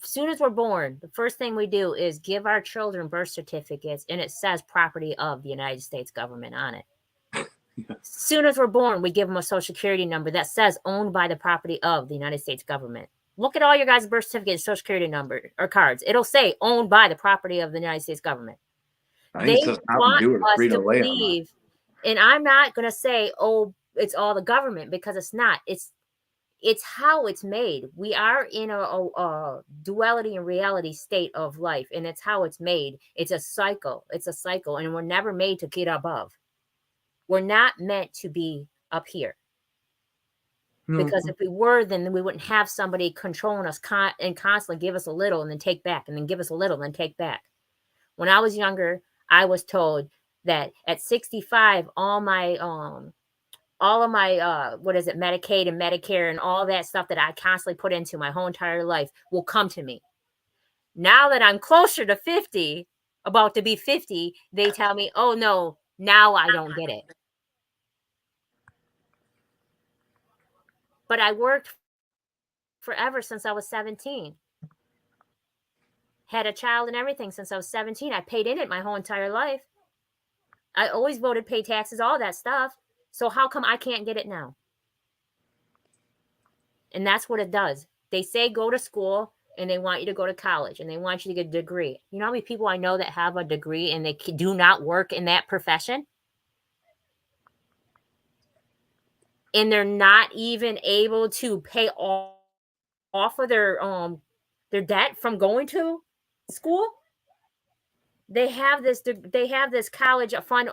As soon as we're born, the first thing we do is give our children birth certificates, and it says property of the United States government on it. As soon as we're born, we give them a social security number that says owned by the property of the United States government. Look at all your guys' birth certificates, social security number, or cards. It'll say owned by the property of the United States government. They want us to believe And I'm not going to say, oh, it's all the government, because it's not. It's how it's made. We are in a duality and reality state of life, and it's how it's made. It's a cycle. It's a cycle, and we're never made to get above. We're not meant to be up here. Because if we were, then we wouldn't have somebody controlling us and constantly give us a little and then take back, and then give us a little and then take back. When I was younger, I was told that at 65, all of my Medicaid and Medicare and all that stuff that I constantly put into my whole entire life will come to me. Now that I'm closer to 50, about to be 50, they tell me, oh no, now I don't get it. But I worked forever since I was 17. Had a child and everything since I was 17. I paid in it my whole entire life. I always voted, pay taxes, all that stuff. So how come I can't get it now? And that's what it does. They say go to school, and they want you to go to college, and they want you to get a degree. You know how many people I know that have a degree and they do not work in that profession? And they're not even able to pay off of their debt from going to school. They have this college fund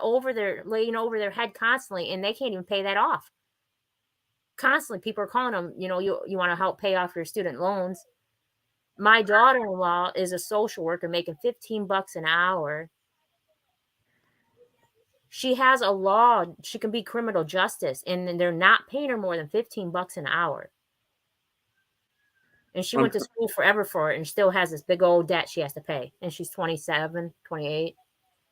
laying over their head constantly, and they can't even pay that off. Constantly, people are calling them, you want to help pay off your student loans. My daughter-in-law is a social worker making $15 an hour. She has a law. She can be criminal justice, and they're not paying her more than $15 an hour. And she went to school forever for it and still has this big old debt she has to pay. And she's 27, 28.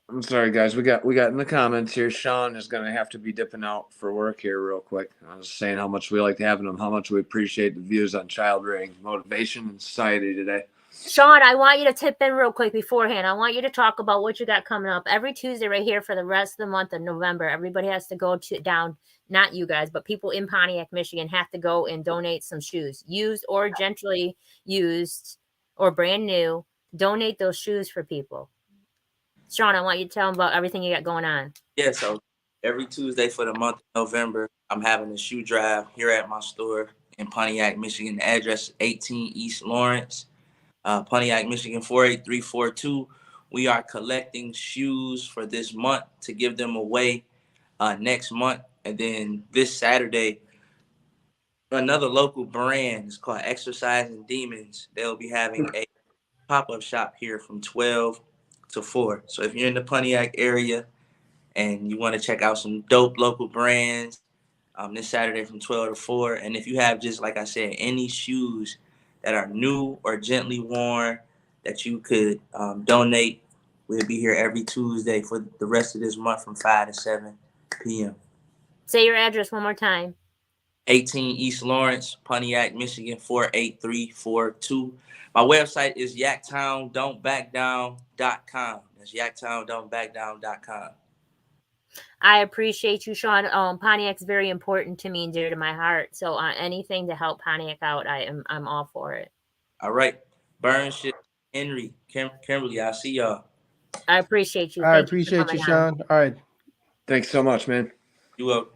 I'm sorry, guys. We got in the comments here. Sean is going to have to be dipping out for work here real quick. I was saying how much we like having him, how much we appreciate the views on child rearing motivation in society today. Sean, I want you to tip in real quick beforehand. I want you to talk about what you got coming up every Tuesday right here for the rest of the month of November. Everybody has to go down, not you guys, but people in Pontiac, Michigan have to go and donate some shoes, used or gently used or brand new. Donate those shoes for people. Sean, I want you to tell them about everything you got going on. Yeah, so every Tuesday for the month of November, I'm having a shoe drive here at my store in Pontiac, Michigan. The address is 18 East Lawrence. Pontiac, Michigan 48342. We are collecting shoes for this month to give them away next month. And then this Saturday, another local brand is called Exercising Demons. They'll be having a pop-up shop here from 12 to 4. So if you're in the Pontiac area and you want to check out some dope local brands, this Saturday from 12 to 4. And if you have just, like I said, any shoes that are new or gently worn that you could donate, we'll be here every Tuesday for the rest of this month from 5 to 7 p.m. Say your address one more time. 18 East Lawrence, Pontiac, Michigan 48342. My website is yaktowndon'tbackdown.com. That's yaktowndon'tbackdown.com. I appreciate you, Sean. Pontiac's very important to me and dear to my heart. So anything to help Pontiac out, I'm all for it. All right. Burnship, Henry, Kimberly, I'll see y'all. I appreciate you. I appreciate you, Sean. All right. Thanks so much, man. You welcome.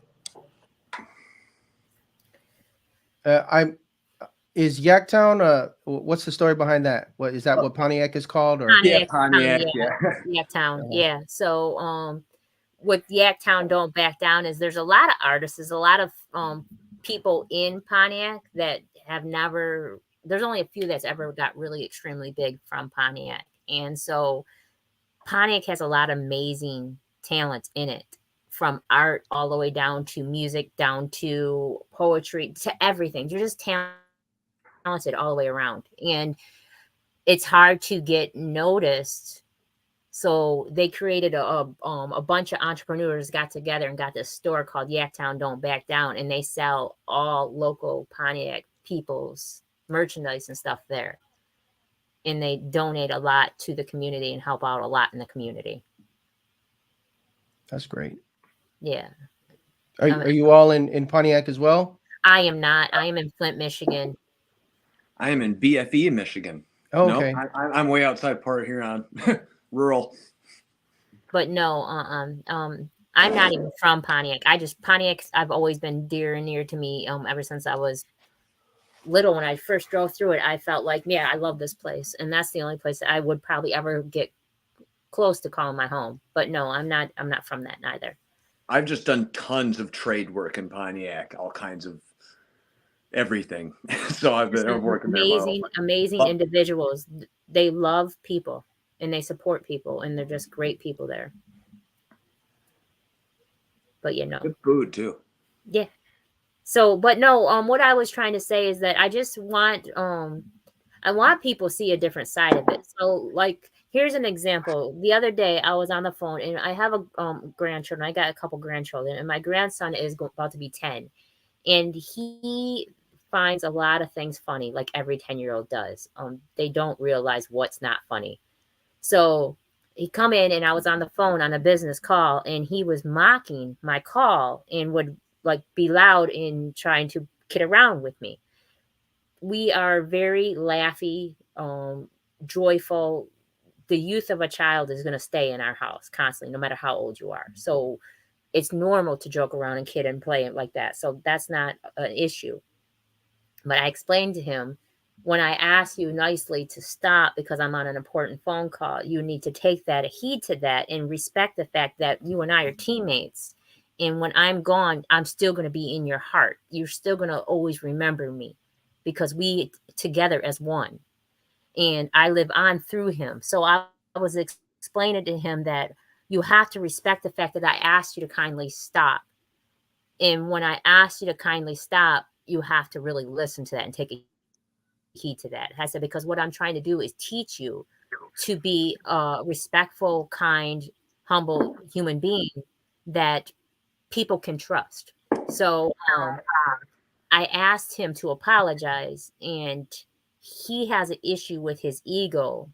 Is Yaktown? What's the story behind that? What is that? What Pontiac is called? Or Pontiac. Yaktown. Yeah. So with Yaktown Don't Back Down is there's a lot of artists, there's a lot of people in Pontiac that have never. There's only a few that's ever got really extremely big from Pontiac, and so Pontiac has a lot of amazing talent in it. From art all the way down to music, down to poetry, to everything. They're just talented all the way around. And it's hard to get noticed. So they created a bunch of entrepreneurs got together and got this store called Yaktown Don't Back Down. And they sell all local Pontiac people's merchandise and stuff there. And they donate a lot to the community and help out a lot in the community. That's great. Yeah. Are you all in Pontiac as well? I am not. I am in Flint, Michigan. I am in BFE, Michigan. Oh, okay. No, I'm way outside Port Huron, rural. But no, I'm not even from Pontiac. Pontiac, I've always been dear and near to me ever since I was little. When I first drove through it, I felt like, yeah, I love this place. And that's the only place that I would probably ever get close to calling my home. But no, I'm not from that neither. I've just done tons of trade work in Pontiac, all kinds of everything. So I've been working amazing individuals. They love people and they support people, and they're just great people there. But good food too. Yeah. So, but no, what I was trying to say is that I just want I want people to see a different side of it. So, like, here's an example. The other day I was on the phone, and I have a grandchildren. I got a couple grandchildren, and my grandson is about to be 10, and he finds a lot of things funny, like every 10-year-old does. They don't realize what's not funny. So he come in, and I was on the phone on a business call, and he was mocking my call and would like be loud in trying to kid around with me. We are very laughy, joyful. The youth of a child is going to stay in our house constantly, no matter how old you are. So it's normal to joke around and kid and play like that. So that's not an issue. But I explained to him, when I ask you nicely to stop because I'm on an important phone call, you need to take that heed to that and respect the fact that you and I are teammates. And when I'm gone, I'm still going to be in your heart. You're still going to always remember me because we together as one. And I live on through him. So I was explaining to him that you have to respect the fact that I asked you to kindly stop. And when I asked you to kindly stop, you have to really listen to that and take a heed to that. I said, because what I'm trying to do is teach you to be a respectful, kind, humble human being that people can trust. So I asked him to apologize, and he has an issue with his ego,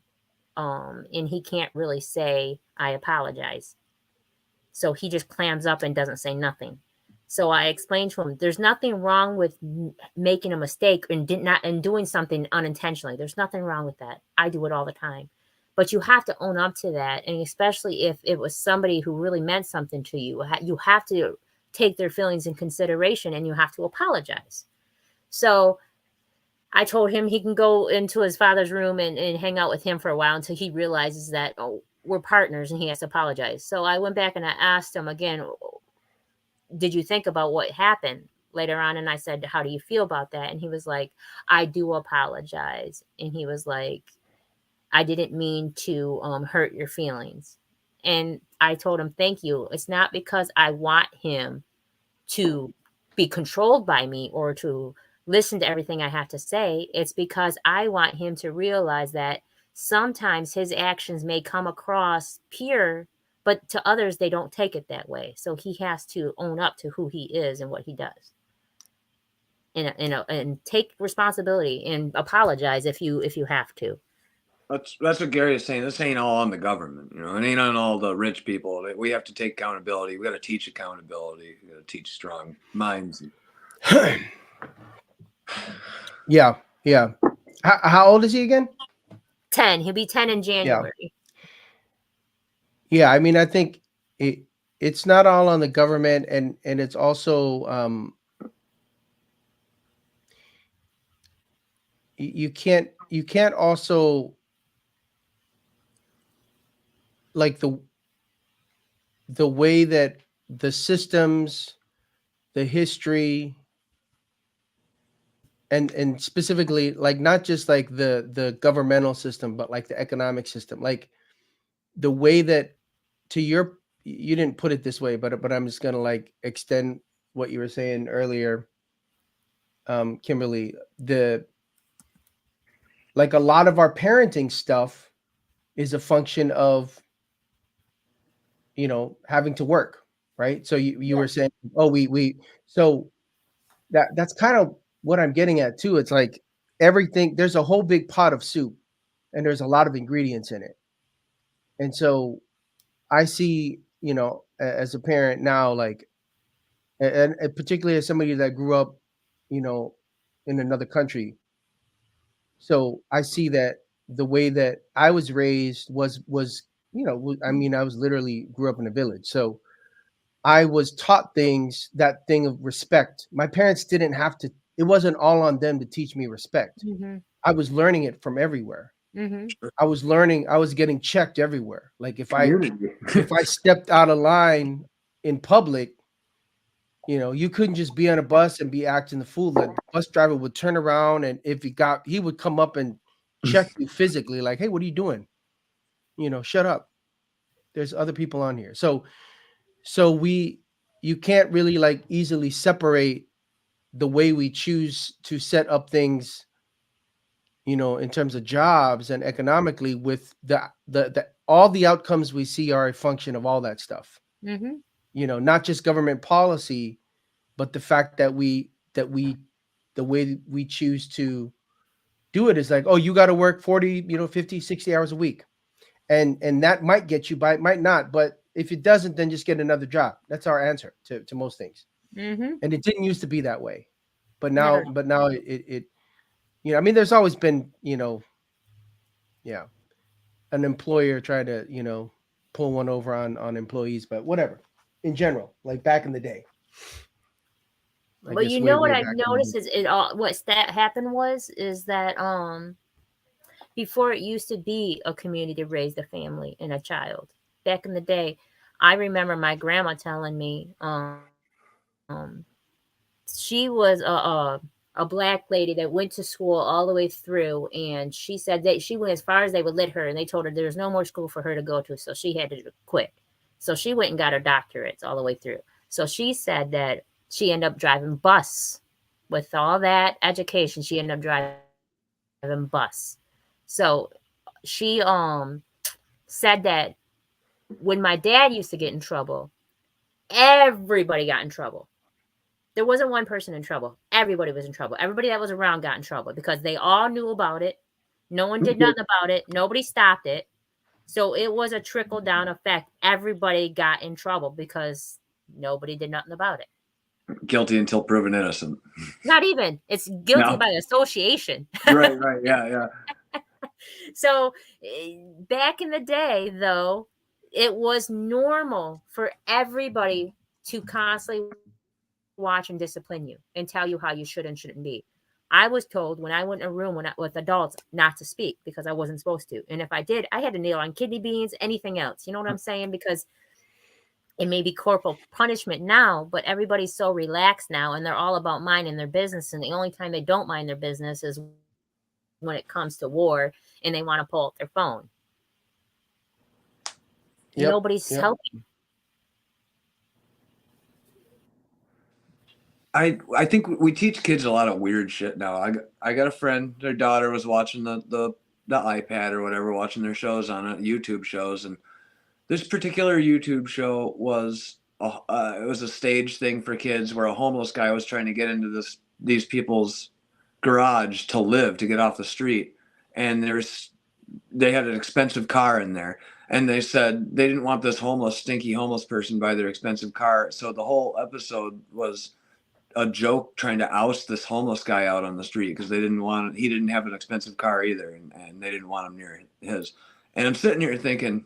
and he can't really say, I apologize. So he just clams up and doesn't say nothing. So I explained to him, there's nothing wrong with making a mistake and doing something unintentionally. There's nothing wrong with that. I do it all the time. But you have to own up to that. And especially if it was somebody who really meant something to you, you have to take their feelings in consideration, and you have to apologize. So I told him he can go into his father's room and hang out with him for a while until he realizes that, oh, we're partners and he has to apologize. So I went back and I asked him again, did you think about what happened later on? And I said, how do you feel about that? And he was like, I do apologize. And he was like, I didn't mean to hurt your feelings. And I told him, thank you. It's not because I want him to be controlled by me or to listen to everything I have to say. It's because I want him to realize that sometimes his actions may come across pure, but to others, they don't take it that way. So he has to own up to who he is and what he does. And take responsibility and apologize if you have to. That's what Gary is saying. This ain't all on the government, It ain't on all the rich people. We have to take accountability. We got to teach accountability. We got to teach strong minds. Yeah. How old is he again? 10. He'll be 10 in January. Yeah. I mean, I think it's not all on the government, and it's also you can't also, like, the way that the systems, the history, and specifically, like, not just like the governmental system, but like the economic system, like the way that, you didn't put it this way, but I'm just gonna like extend what you were saying earlier, Kimberly. Like a lot of our parenting stuff is a function of, having to work, right? So you were saying, oh, so that's kind of what I'm getting at too. It's like everything, there's a whole big pot of soup and there's a lot of ingredients in it. And so I see, as a parent now, like, and particularly as somebody that grew up, in another country. So I see that the way that I was raised was, I mean, I was literally grew up in a village. So I was taught that thing of respect. My parents didn't have to, it wasn't all on them to teach me respect. Mm-hmm. I was learning it from everywhere. Mm-hmm. I was getting checked everywhere. Like if I stepped out of line in public, you couldn't just be on a bus and be acting the fool. The bus driver would turn around, and if he would come up and check you physically, like, hey, what are you doing? Shut up. There's other people on here. So you can't really like easily separate the way we choose to set up things, in terms of jobs and economically, with the all the outcomes we see are a function of all that stuff. Mm-hmm. Not just government policy, but the fact that the way we choose to do it is like, oh, you got to work 40, 50, 60 hours a week. And that might get you by, might not, but if it doesn't, then just get another job. That's our answer to most things. Mm-hmm. And it didn't used to be that way, but now it I mean, there's always been, an employer try to, pull one over on employees, but whatever. In general, like back in the day. But what I've noticed is that happened is that before it used to be a community to raise a family and a child. Back in the day, I remember my grandma telling me she was a black lady that went to school all the way through, and she said that she went as far as they would let her, and they told her there's no more school for her to go to, so she had to quit. So she went and got her doctorates all the way through. So she said that she ended up driving bus. With all that education, she ended up driving bus. So she said that when my dad used to get in trouble, everybody got in trouble. There wasn't one person in trouble. Everybody was in trouble. Everybody that was around got in trouble because they all knew about it. No one did nothing about it. Nobody stopped it. So it was a trickle-down effect. Everybody got in trouble because nobody did nothing about it. Guilty until proven innocent. Not even. It's guilty by association. Right, yeah. So back in the day, though, it was normal for everybody to constantly watch and discipline you and tell you how you should and shouldn't be. I was told when I went in a room with adults not to speak because I wasn't supposed to. And if I did, I had to kneel on kidney beans, anything else. You know what I'm saying? Because it may be corporal punishment now, but everybody's so relaxed now and they're all about minding their business. And the only time they don't mind their business is when it comes to war and they want to pull out their phone. Yep. Nobody's helping. I think we teach kids a lot of weird shit now. I got a friend, their daughter was watching the iPad or whatever, watching their shows on it, YouTube shows, and this particular YouTube show was it was a stage thing for kids where a homeless guy was trying to get into these people's garage to live, to get off the street, and they had an expensive car in there, and they said they didn't want this stinky homeless person by their expensive car, so the whole episode was a joke trying to oust this homeless guy out on the street because he didn't have an expensive car either, and they didn't want him near his. And I'm sitting here thinking,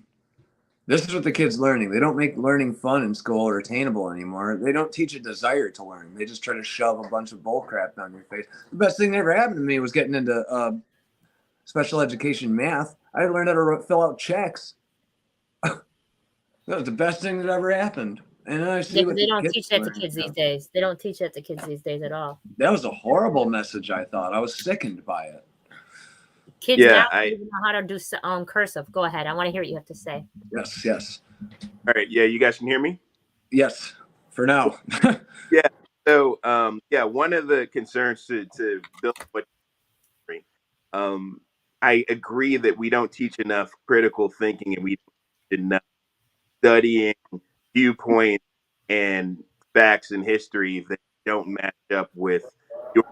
this is what the kids learning. They don't make learning fun in school or attainable anymore. They don't teach a desire to learn. They just try to shove a bunch of bull crap down your face. The best thing that ever happened to me was getting into special education math. I learned how to fill out checks. That was the best thing that ever happened. And I see they don't teach that to kids these days. They don't teach that to kids these days at all. That was a horrible message, I thought. I was sickened by it. Kids now don't even know how to do cursive. Go ahead. I want to hear what you have to say. Yes. All right. Yeah, you guys can hear me? Yes, for now. Yeah. So, one of the concerns to build what I agree that we don't teach enough critical thinking and we don't teach enough studying viewpoint and facts and history that don't match up with your.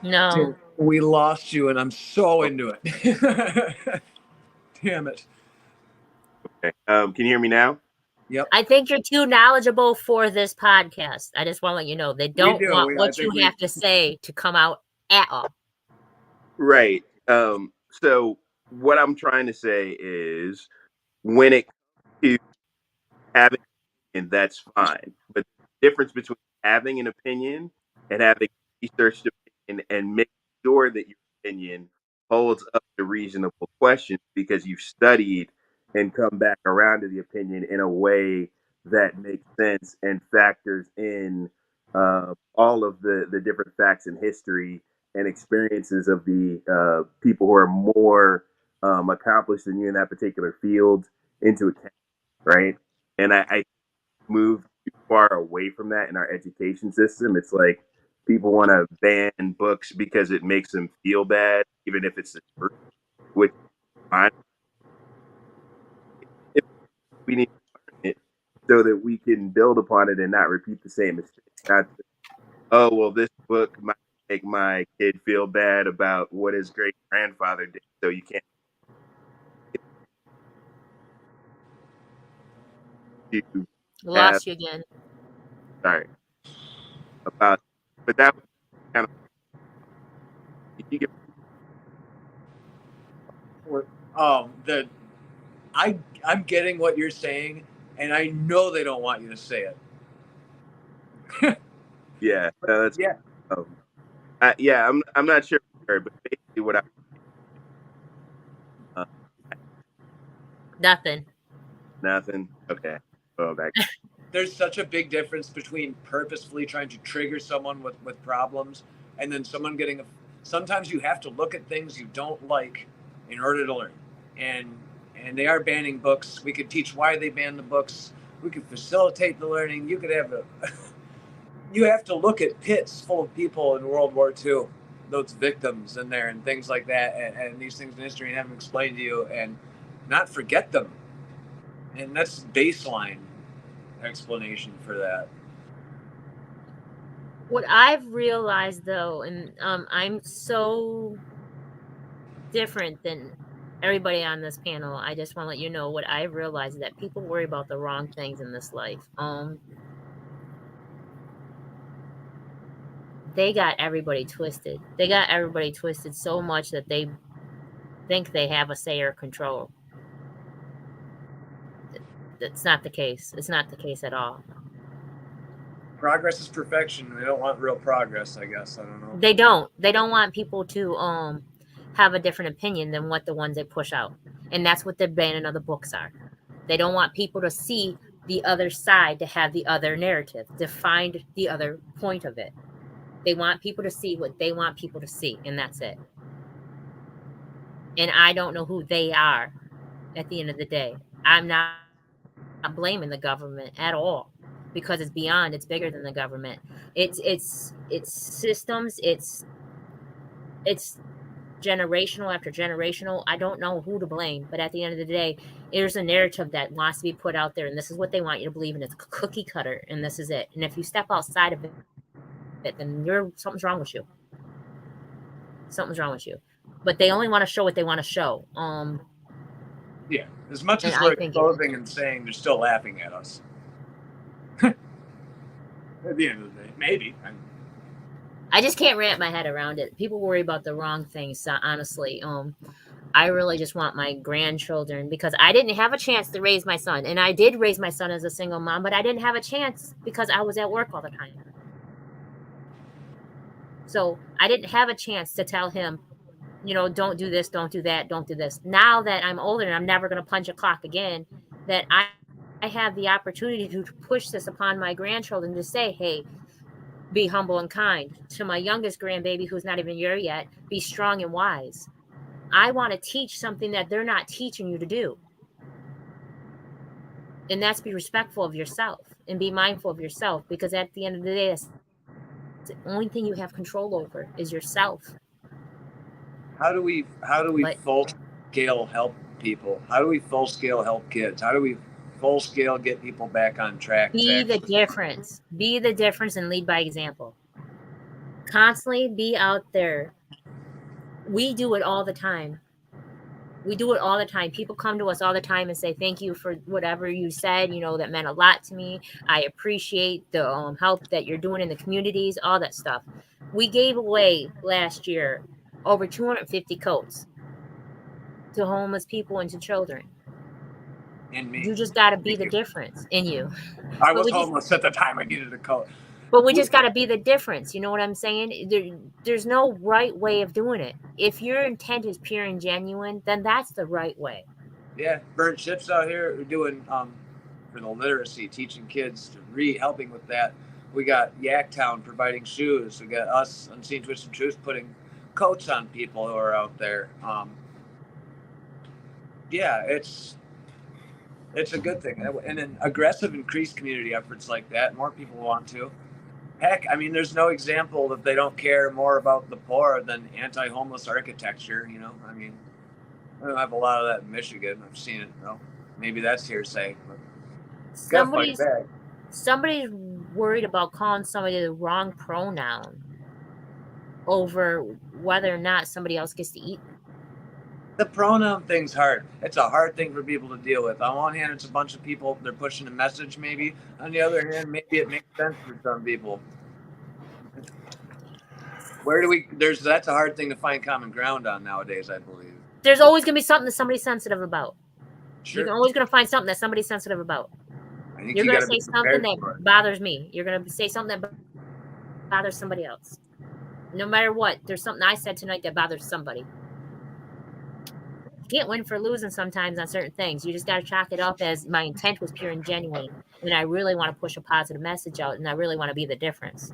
No. We lost you, and I'm so into it. Damn it. Okay. Can you hear me now? Yep. I think you're too knowledgeable for this podcast. I just want to let you know they don't want what you have to say to come out at all. Right. So what I'm trying to say is when it comes to having an opinion, that's fine. But the difference between having an opinion and having researched opinion and making sure that your opinion holds up to reasonable questions because you've studied and come back around to the opinion in a way that makes sense and factors in all of the different facts in history and experiences of the people who are more accomplished than you in that particular field into account, right? And I moved too far away from that in our education system. It's like people want to ban books because it makes them feel bad, even if it's the truth, which is fine. If we need to learn it so that we can build upon it and not repeat the same mistakes. Not to, oh, well, this book might make my kid feel bad about what his great grandfather did, so you can't do have Lost you again. sorry about, but that was kind of you get I'm getting what you're saying, and I know they don't want you to say it. Yeah, no, that's yeah. yeah. I'm not sure, but basically what I Nothing. nothing. Okay, well back. There's such a big difference between purposefully trying to trigger someone with problems and then someone getting sometimes you have to look at things you don't like in order to learn. And they are banning books. We could teach why they banned the books. We could facilitate the learning. You could have you have to look at pits full of people in World War II, those victims in there and things like that, and these things in history and have them explained to you and not forget them. And that's baseline explanation for that. What I've realized though, and I'm so different than everybody on this panel. I just want to let you know what I've realized is that people worry about the wrong things in this life. They got everybody twisted. They got everybody twisted so much that they think they have a say or control. That's not the case. It's not the case at all. Progress is perfection. They don't want real progress, I guess. I don't know. They don't. They don't want people to have a different opinion than what the ones they push out. And that's what the banning of the books are. They don't want people to see the other side, to have the other narrative, to find the other point of it. They want people to see what they want people to see, and that's it. And I don't know who they are at the end of the day. I'm not blaming the government at all, because it's beyond, it's bigger than the government. It's systems, it's generational after generational. I don't know who to blame, but at the end of the day, there's a narrative that wants to be put out there, and this is what they want you to believe, and it's cookie cutter, and this is it. And if you step outside of it, then something's wrong with you. Something's wrong with you. But they only want to show what they want to show. Yeah, as much as we're exposing and saying, they're still laughing at us. At the end of the day, maybe. I just can't wrap my head around it. People worry about the wrong things, honestly. I really just want my grandchildren, because I didn't have a chance to raise my son. And I did raise my son as a single mom, but I didn't have a chance because I was at work all the time. So I didn't have a chance to tell him, don't do this, don't do that, don't do this. Now that I'm older and I'm never going to punch a clock again, that I have the opportunity to push this upon my grandchildren, to say, hey, be humble and kind. To my youngest grandbaby, who's not even here yet, be strong and wise. I want to teach something that they're not teaching you to do. And that's be respectful of yourself and be mindful of yourself, because at the end of the day, that's the only thing you have control over is yourself. How do we full scale help people? How do we full scale help kids? How do we full scale get people back on track? Be the difference. Be the difference and lead by example. Constantly be out there. We do it all the time. People come to us all the time and say, thank you for whatever you said, that meant a lot to me. I appreciate the help that you're doing in the communities, all that stuff. We gave away last year over 250 coats. to homeless people and to children. In me. You just got to be the difference in you. I was homeless at the time. I needed a coat. But we just got to be the difference. You know what I'm saying? There's no right way of doing it. If your intent is pure and genuine, then that's the right way. Yeah, Burnt Ships out here doing for the literacy, teaching kids to read, helping with that. We got Yaktown providing shoes. We got us, Unseen Twisted Truth, putting coats on people who are out there. Yeah, it's a good thing. And then aggressive, increased community efforts like that, more people want to. Heck, I mean, there's no example that they don't care more about the poor than anti-homeless architecture, you know? I mean, I don't have a lot of that in Michigan. I've seen it, though. Maybe that's hearsay. But somebody's worried about calling somebody the wrong pronoun over whether or not somebody else gets to eat. The pronoun thing's hard. It's a hard thing for people to deal with. On one hand, it's a bunch of people, they're pushing a message maybe. On the other hand, maybe it makes sense for some people. That's a hard thing to find common ground on nowadays, I believe. There's always going to be something that somebody's sensitive about. Sure. You're always going to find something that somebody's sensitive about. You're going to say something that bothers me. You're going to say something that bothers somebody else. No matter what, there's something I said tonight that bothers somebody. You can't win for losing sometimes on certain things. You just got to chalk it up as my intent was pure and genuine, and I really want to push a positive message out, and I really want to be the difference.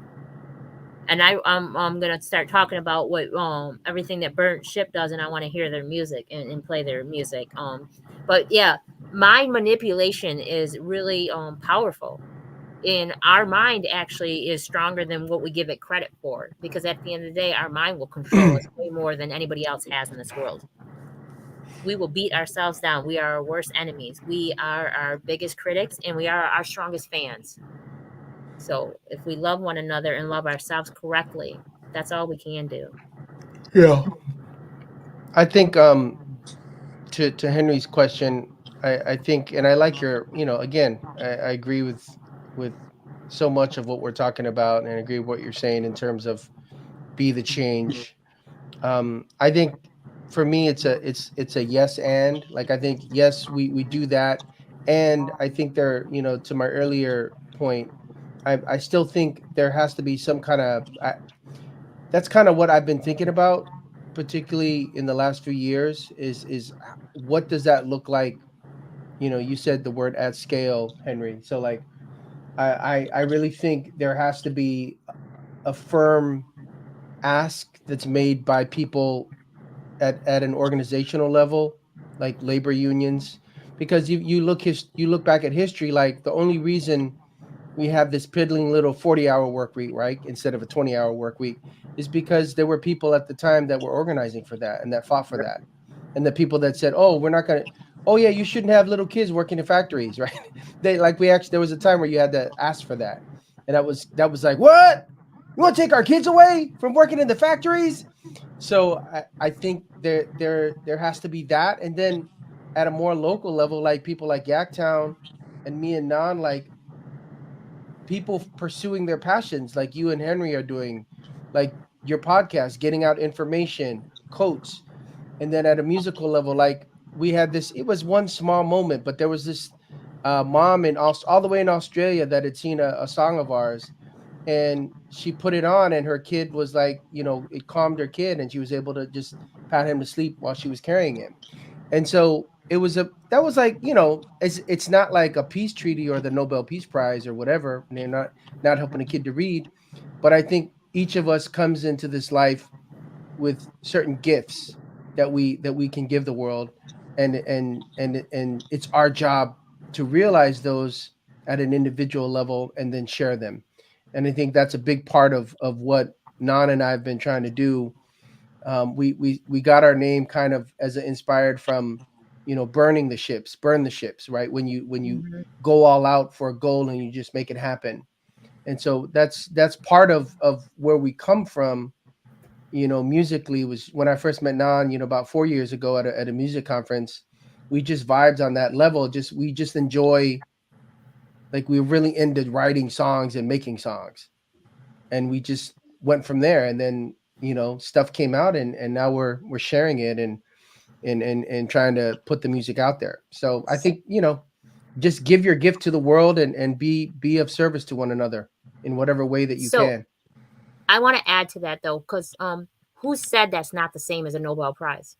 And I'm gonna start talking about what everything that Burnt Ship does, and I want to hear their music and play their music. But yeah, mind manipulation is really powerful. And our mind actually is stronger than what we give it credit for, because at the end of the day, our mind will control us way more than anybody else has in this world. We will beat ourselves down. We are our worst enemies. We are our biggest critics, and we are our strongest fans. So if we love one another and love ourselves correctly, that's all we can do. Yeah. I think to Henry's question, I think, and I like your, again, I agree with so much of what we're talking about, and I agree with what you're saying in terms of be the change. I think for me, it's a yes and. Like, I think, yes, we do that. And I think there, to my earlier point, I still think there has to be some kind of, that's kind of what I've been thinking about, particularly in the last few years, is what does that look like? You said the word at scale, Henry. So like, I really think there has to be a firm ask that's made by people at an organizational level, like labor unions, because you look back at history, like the only reason we have this piddling little 40-hour work week, right, instead of a 20-hour work week, is because there were people at the time that were organizing for that and that fought for that. And the people that said, oh, we're not going to, oh yeah, you shouldn't have little kids working in factories, right? There was a time where you had to ask for that. And that was like, what? You want to take our kids away from working in the factories? So I think there has to be that. And then at a more local level, like people like Yaktown and me and Nan, like, people pursuing their passions like you and Henry are doing, like your podcast, getting out information, quotes. And then at a musical level, like we had this, it was one small moment, but there was this mom all the way in Australia that had seen a song of ours, and she put it on, and her kid was like, it calmed her kid, and she was able to just pat him to sleep while she was carrying him. And so that was like, it's not like a peace treaty or the Nobel Peace Prize or whatever. And they're not helping a kid to read. But I think each of us comes into this life with certain gifts that we can give the world. And it's our job to realize those at an individual level and then share them. And I think that's a big part of what Nan and I have been trying to do. We got our name kind of as inspired from, burn the ships, right? When you go all out for a goal and you just make it happen. And so that's part of where we come from, musically. Was when I first met Nan, about 4 years ago at a music conference. We just vibed on that level. We just enjoy, like, we're really into writing songs and making songs. And we just went from there. And then, stuff came out and now we're sharing it. And and trying to put the music out there. So I think, just give your gift to the world and be of service to one another in whatever way that you can. I want to add to that though, because who said that's not the same as a Nobel Prize?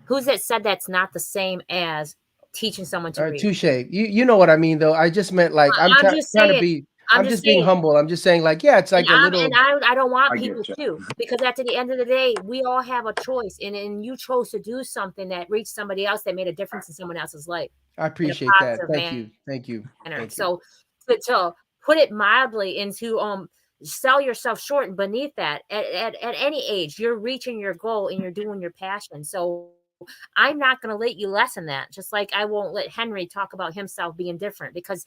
Who's that said that's not the same as teaching someone to read? Touche. You know what I mean though. I just meant like I'm just being humble. I'm just saying like, yeah, it's like and I don't want people to, because at the end of the day, we all have a choice, and you chose to do something that reached somebody else that made a difference in someone else's life. I appreciate that. Thank you. So to put it mildly into sell yourself short and beneath that at any age, you're reaching your goal and you're doing your passion. So I'm not going to let you lessen that, just like I won't let Henry talk about himself being different, because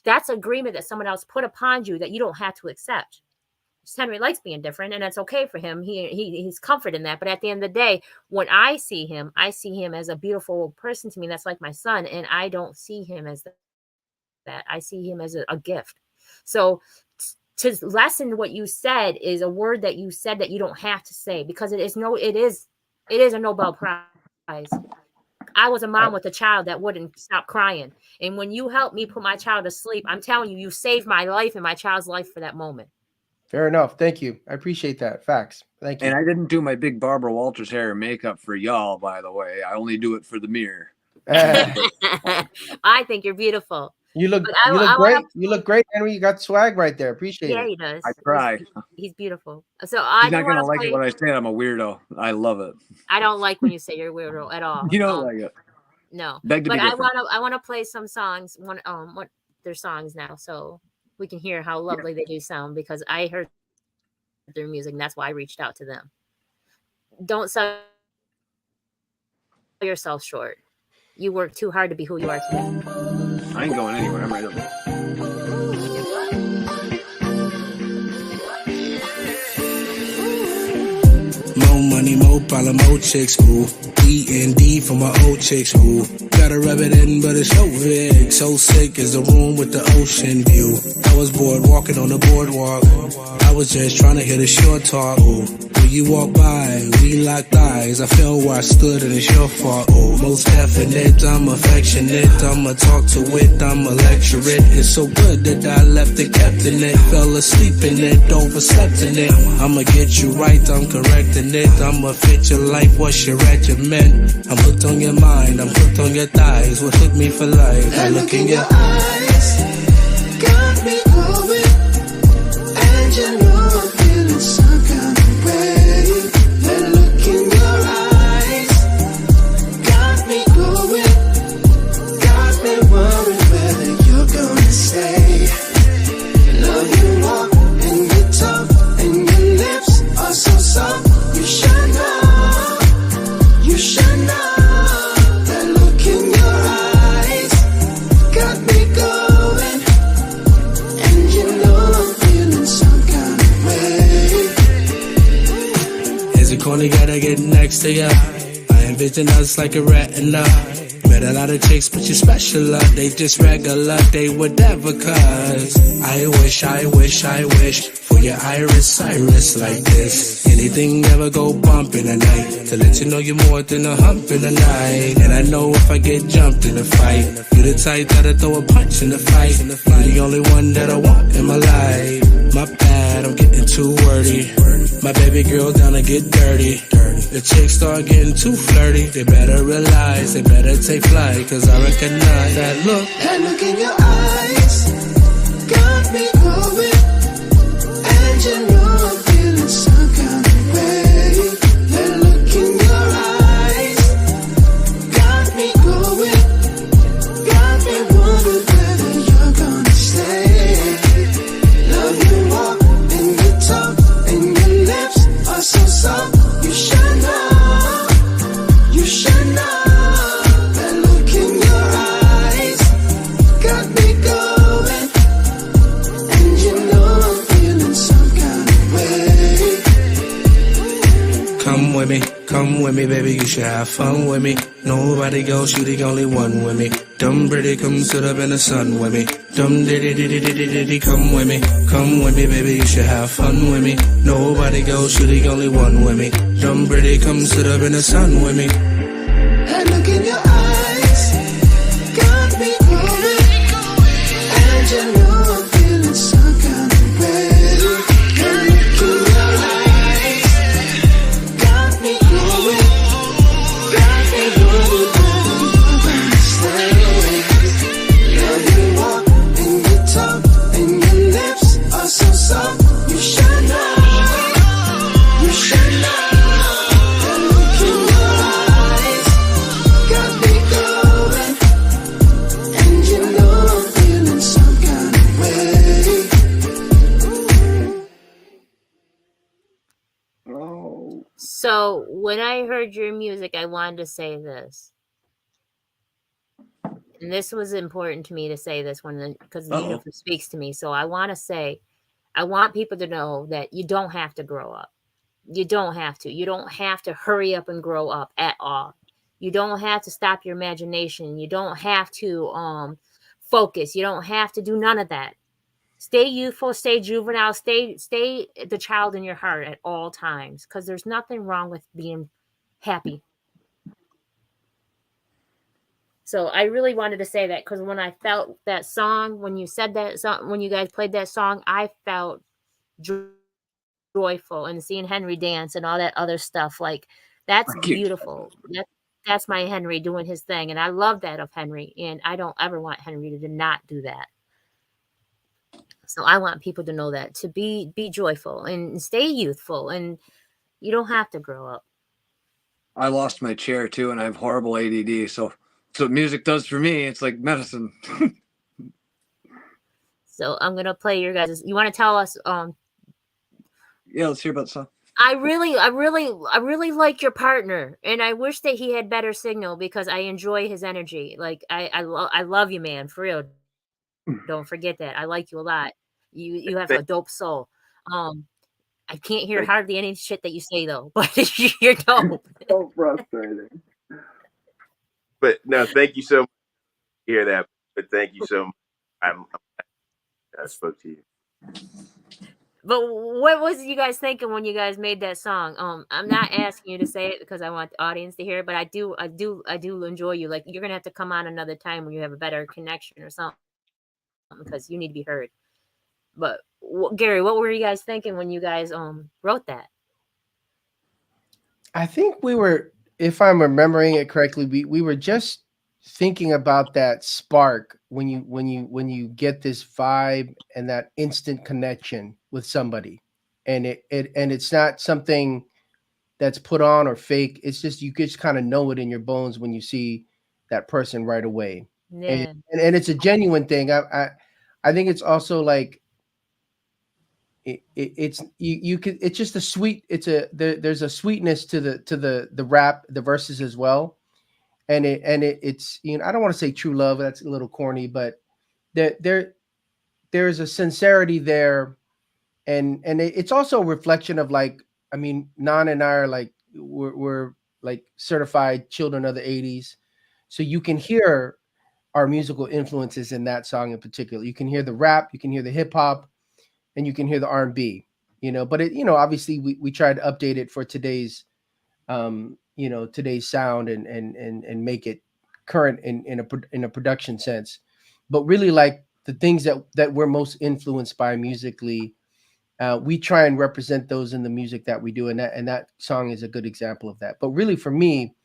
that's agreement that someone else put upon you that you don't have to accept. Henry likes being different, and that's okay for him. He's comfort in that. But at the end of the day, when I see him as a beautiful person to me. That's like my son, and I don't see him as that. I see him as a gift. So to lessen what you said is a word that you said that you don't have to say, because it is a Nobel Prize. I was a mom with a child that wouldn't stop crying. And when you helped me put my child to sleep, I'm telling you, you saved my life and my child's life for that moment. Fair enough. Thank you. I appreciate that. Facts. Thank you. And I didn't do my big Barbara Walters hair and makeup for y'all, by the way. I only do it for the mirror. I think you're beautiful. You look great. You look great, Henry. You got swag right there. Appreciate it. Yeah, he does. I try. He's beautiful. So He's not gonna like it when I say I'm a weirdo. I love it. I don't like when you say you're a weirdo at all. You don't like it. No. But I wanna play some songs. What their songs now, so we can hear how lovely they do sound, because I heard their music and that's why I reached out to them. Don't sell yourself short. You work too hard to be who you are today. I ain't going anywhere. I'm right up there. More money, more problem, more chicks, ooh. E&D for my old chicks, ooh. Gotta rub it in, but it's so big. So sick is the room with the ocean view. I was bored walking on the boardwalk. I was just trying to hit a short talk, ooh. When you walk by, we locked eyes. I fell where I stood and it's your fault, ooh. Most definite, I'm affectionate. I'ma talk to it, I'ma lecture it. It's so good that I left it, kept in it. Fell asleep in it, overslept in it. I'ma get you right, I'm correcting it. I'ma fit your life, what's your regimen? I'm hooked on your mind, I'm hooked on your thighs. What took me for life? I look in your eyes, got me going, and you know I'm feeling some kind of way. That look in your eyes, got me going, got me wondering whether you're gonna stay. Love you more, and you talk, and your lips are so soft. You should know, you should know. That look in your eyes got me going, and you know I'm feeling some kind of way. Is it corny? Gotta get next to ya. I envision us like a retina. Met a lot of chicks, but you special. They just regular, they whatever. Cause I wish for your iris like this. Anything never go bump in the night, to let you know you're more than a hump in the night. And I know if I get jumped in a fight, you the type that'll throw a punch in the fight. You're the only one that I want in my life. My bad, I'm getting too wordy. My baby girl down to get dirty. The chicks start getting too flirty. They better realize, they better take flight. Cause I recognize that look in your eyes got me going, and you know I'm feeling some kind of way. That look in your eyes got me going, got me wondering whether you're gonna stay. Love you more, and you talk, and your lips are so soft. You should know, you should know. That look in your eyes got me going, and you know I'm feeling some kind of way. Come with me, baby, you should have fun with me. Nobody else, you the only one with me. Dumb pretty, come sit up in the sun with me. Dumb diddy, come with me, baby, you should have fun with me. Nobody else, you the only one with me. Dumb pretty, come sit up in the sun with me. in your eyes got me going, and you know I'm feeling some kind of way. The look in your eyes got me going, got me going. Love you walk and you talk and your lips are so soft. You should know, you should know. The look in your eyes got me going, and you know I'm feeling some kind of way. Oh. So when I heard your music, I wanted to say this. And this was important to me to say this one because the universe speaks to me. So I want to say, I want people to know that you don't have to grow up. You don't have to. You don't have to hurry up and grow up at all. You don't have to stop your imagination. You don't have to focus. You don't have to do none of that. Stay youthful, stay juvenile, stay the child in your heart at all times, because there's nothing wrong with being happy. So I really wanted to say that because when I felt that song, when you said that song, when you guys played that song, I felt joyful, and seeing Henry dance and all that other stuff, like that's beautiful. That's my Henry doing his thing, and I love that of Henry, and I don't ever want Henry to not do that. So I want people to know that, to be joyful and stay youthful, and you don't have to grow up. I lost my chair too, and I have horrible ADD, so what music does for me, it's like medicine. So I'm gonna play your guys'. You want to tell us? Yeah, let's hear about the song. I really like your partner, and I wish that he had better signal because I enjoy his energy. Like I love you, man, for real. Don't forget that. I like you a lot. You have a dope soul. I can't hear hardly any shit that you say though, but you're dope. So frustrating. But no, thank you so much. Hear that, but thank you so much. I spoke to you. But what was you guys thinking when you guys made that song? I'm not asking you to say it because I want the audience to hear it, but I do enjoy you. Like, you're gonna have to come on another time when you have a better connection or something, because you need to be heard. But Gary, what were you guys thinking when you guys wrote that? I think we were, if I'm remembering it correctly, we were just thinking about that spark when you get this vibe and that instant connection with somebody, and it's not something that's put on or fake. It's just, you just kind of know it in your bones when you see that person right away. Yeah. And it's a genuine thing. I think it's also like it's you could, it's just a sweet, there's a sweetness to the rap, the verses as well. And it's, you know, I don't want to say true love, that's a little corny, but there's a sincerity there. And it's also a reflection of, like, I mean, Nan and I are like, we're like certified children of the 80s. So you can hear our musical influences in that song in particular. You can hear the rap, you can hear the hip hop, and you can hear the R&B, you know, but it, you know, obviously we tried to update it for today's, you know, today's sound and make it current in a production sense. But really, like, the things that we're most influenced by musically, we try and represent those in the music that we do. And that song is a good example of that. But really, for me,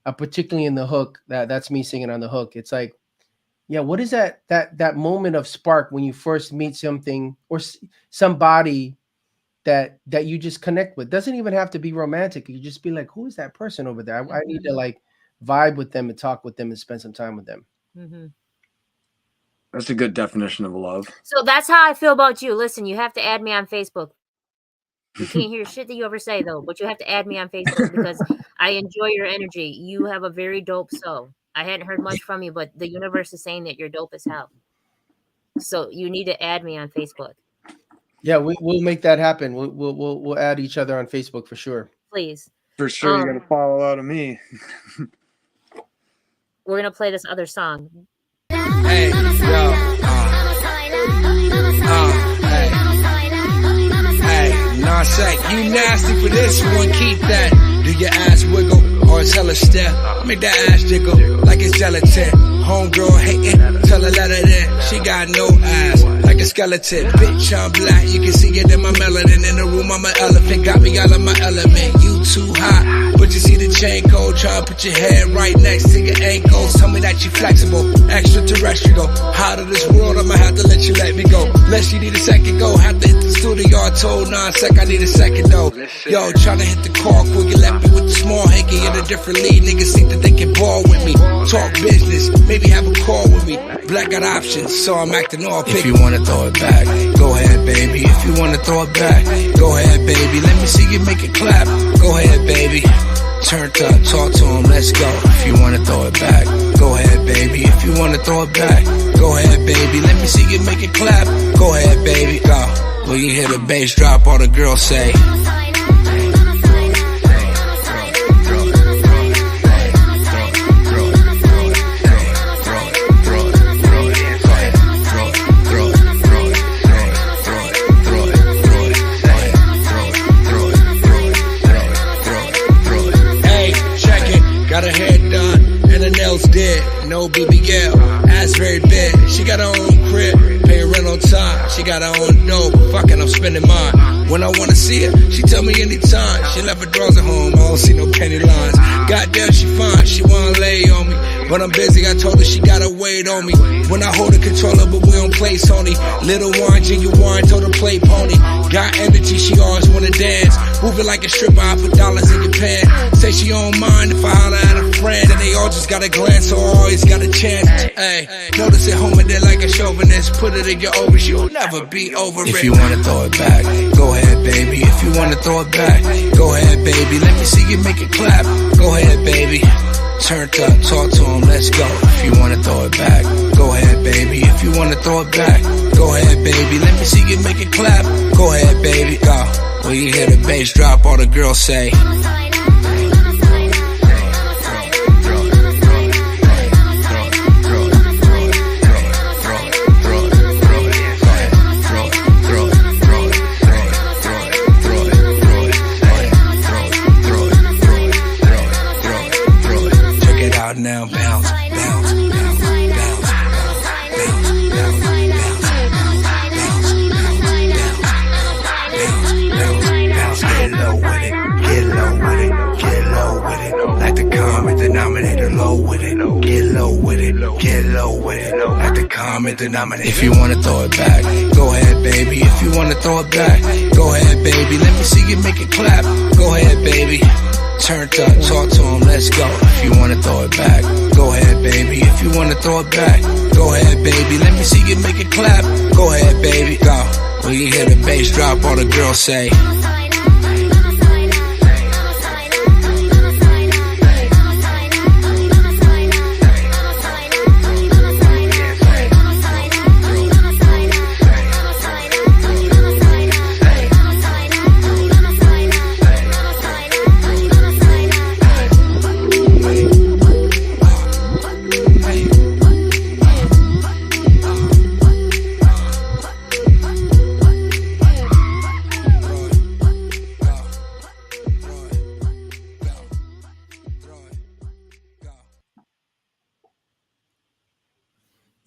particularly in the hook, that's me singing on the hook. It's like, yeah, what is that moment of spark when you first meet something or somebody that you just connect with? Doesn't even have to be romantic. You just be like, who is that person over there? I need to, like, vibe with them and talk with them and spend some time with them. Mm-hmm. That's a good definition of love. So that's how I feel about you. Listen, you have to add me on Facebook. We can't hear shit that you ever say though, but you have to add me on Facebook because I enjoy your energy. You have a very dope soul. I hadn't heard much from you, but the universe is saying that you're dope as hell. So you need to add me on Facebook. Yeah, we'll make that happen. We'll add each other on Facebook for sure. Please. For sure, you're gonna follow out of me. We're gonna play this other song. Hey, yo, hey, Nasek, you nasty for this one. Keep that. Do your ass wiggle, bars, hella step. Make that ass jiggle like it's gelatin. Homegirl hating, tell her let it in. She got no ass, like a skeleton. Bitch, I'm black, you can see it in my melanin. In the room, I'm an elephant, got me out of my element. You too hot, but you see the chain code. Try to put your head right next to your ankles. Tell me that you flexible, extraterrestrial. Out of this world, I'ma have to let you let me go. Unless you need a second go, have to hit the studio. I told 9 sec, I need a second though. Yo, tryna hit the car quick, you left me with the small hanky in a different league. Niggas think that they can ball with me. Talk business, maybe have a call with me. Black got options, so I'm acting all picky. If you wanna throw it back, go ahead, baby. If you wanna throw it back, go ahead, baby. Let me see you make it clap. Go ahead, baby. Turned up, talk to him, let's go. If you wanna throw it back, go ahead, baby. If you wanna throw it back, go ahead, baby. Let me see you make it clap. Go ahead, baby, go. When you hear the bass drop, all the girls say. Got her hair done and her nails did. No BBL, ass very big. She got her own crib, pay rent on time. She got her own dough, fucking I'm spending mine. When I wanna see her, she tell me anytime. She left her drawers at home, I don't see no penny lines. Goddamn, she fine, she wanna lay on me. But I'm busy, I told her she gotta wait on me. When I hold the controller, but we don't play Sony. Little wine, genuine, told her play pony. Got energy, she always wanna dance. Moving like a stripper, I put dollars in your pan. Say she don't mind if I holler at a friend. And they all just got a glance, so I always got a chance. Hey, notice it home and there like a chauvinist. Put it in your overs, you'll never be over it. If you wanna throw it back, go ahead, baby. If you wanna throw it back, go ahead, baby. Let me see you make it clap. Go ahead, baby. Turned up, talk to him, let's go. If you wanna throw it back, go ahead, baby. If you wanna throw it back, go ahead, baby. Let me see you make it clap. Go ahead, baby, go. When you hear the bass drop, all the girls say. Now bounce, bounce, bounce, bounce, bounce, bounce, bounce, bounce, get low with it, get low with it, get low with it. Like the common denominator, low with it, get low with it, get low with it. Like the common denominator. If you wanna throw it back, go ahead, baby. If you wanna throw it back, go ahead, baby. Let me see you make it clap. Go ahead, baby. Turned up, talk to him, let's go. If you wanna throw it back, go ahead, baby. If you wanna throw it back, go ahead, baby. Let me see you make it clap. Go ahead, baby, go. When you hear the bass drop, all the girls say.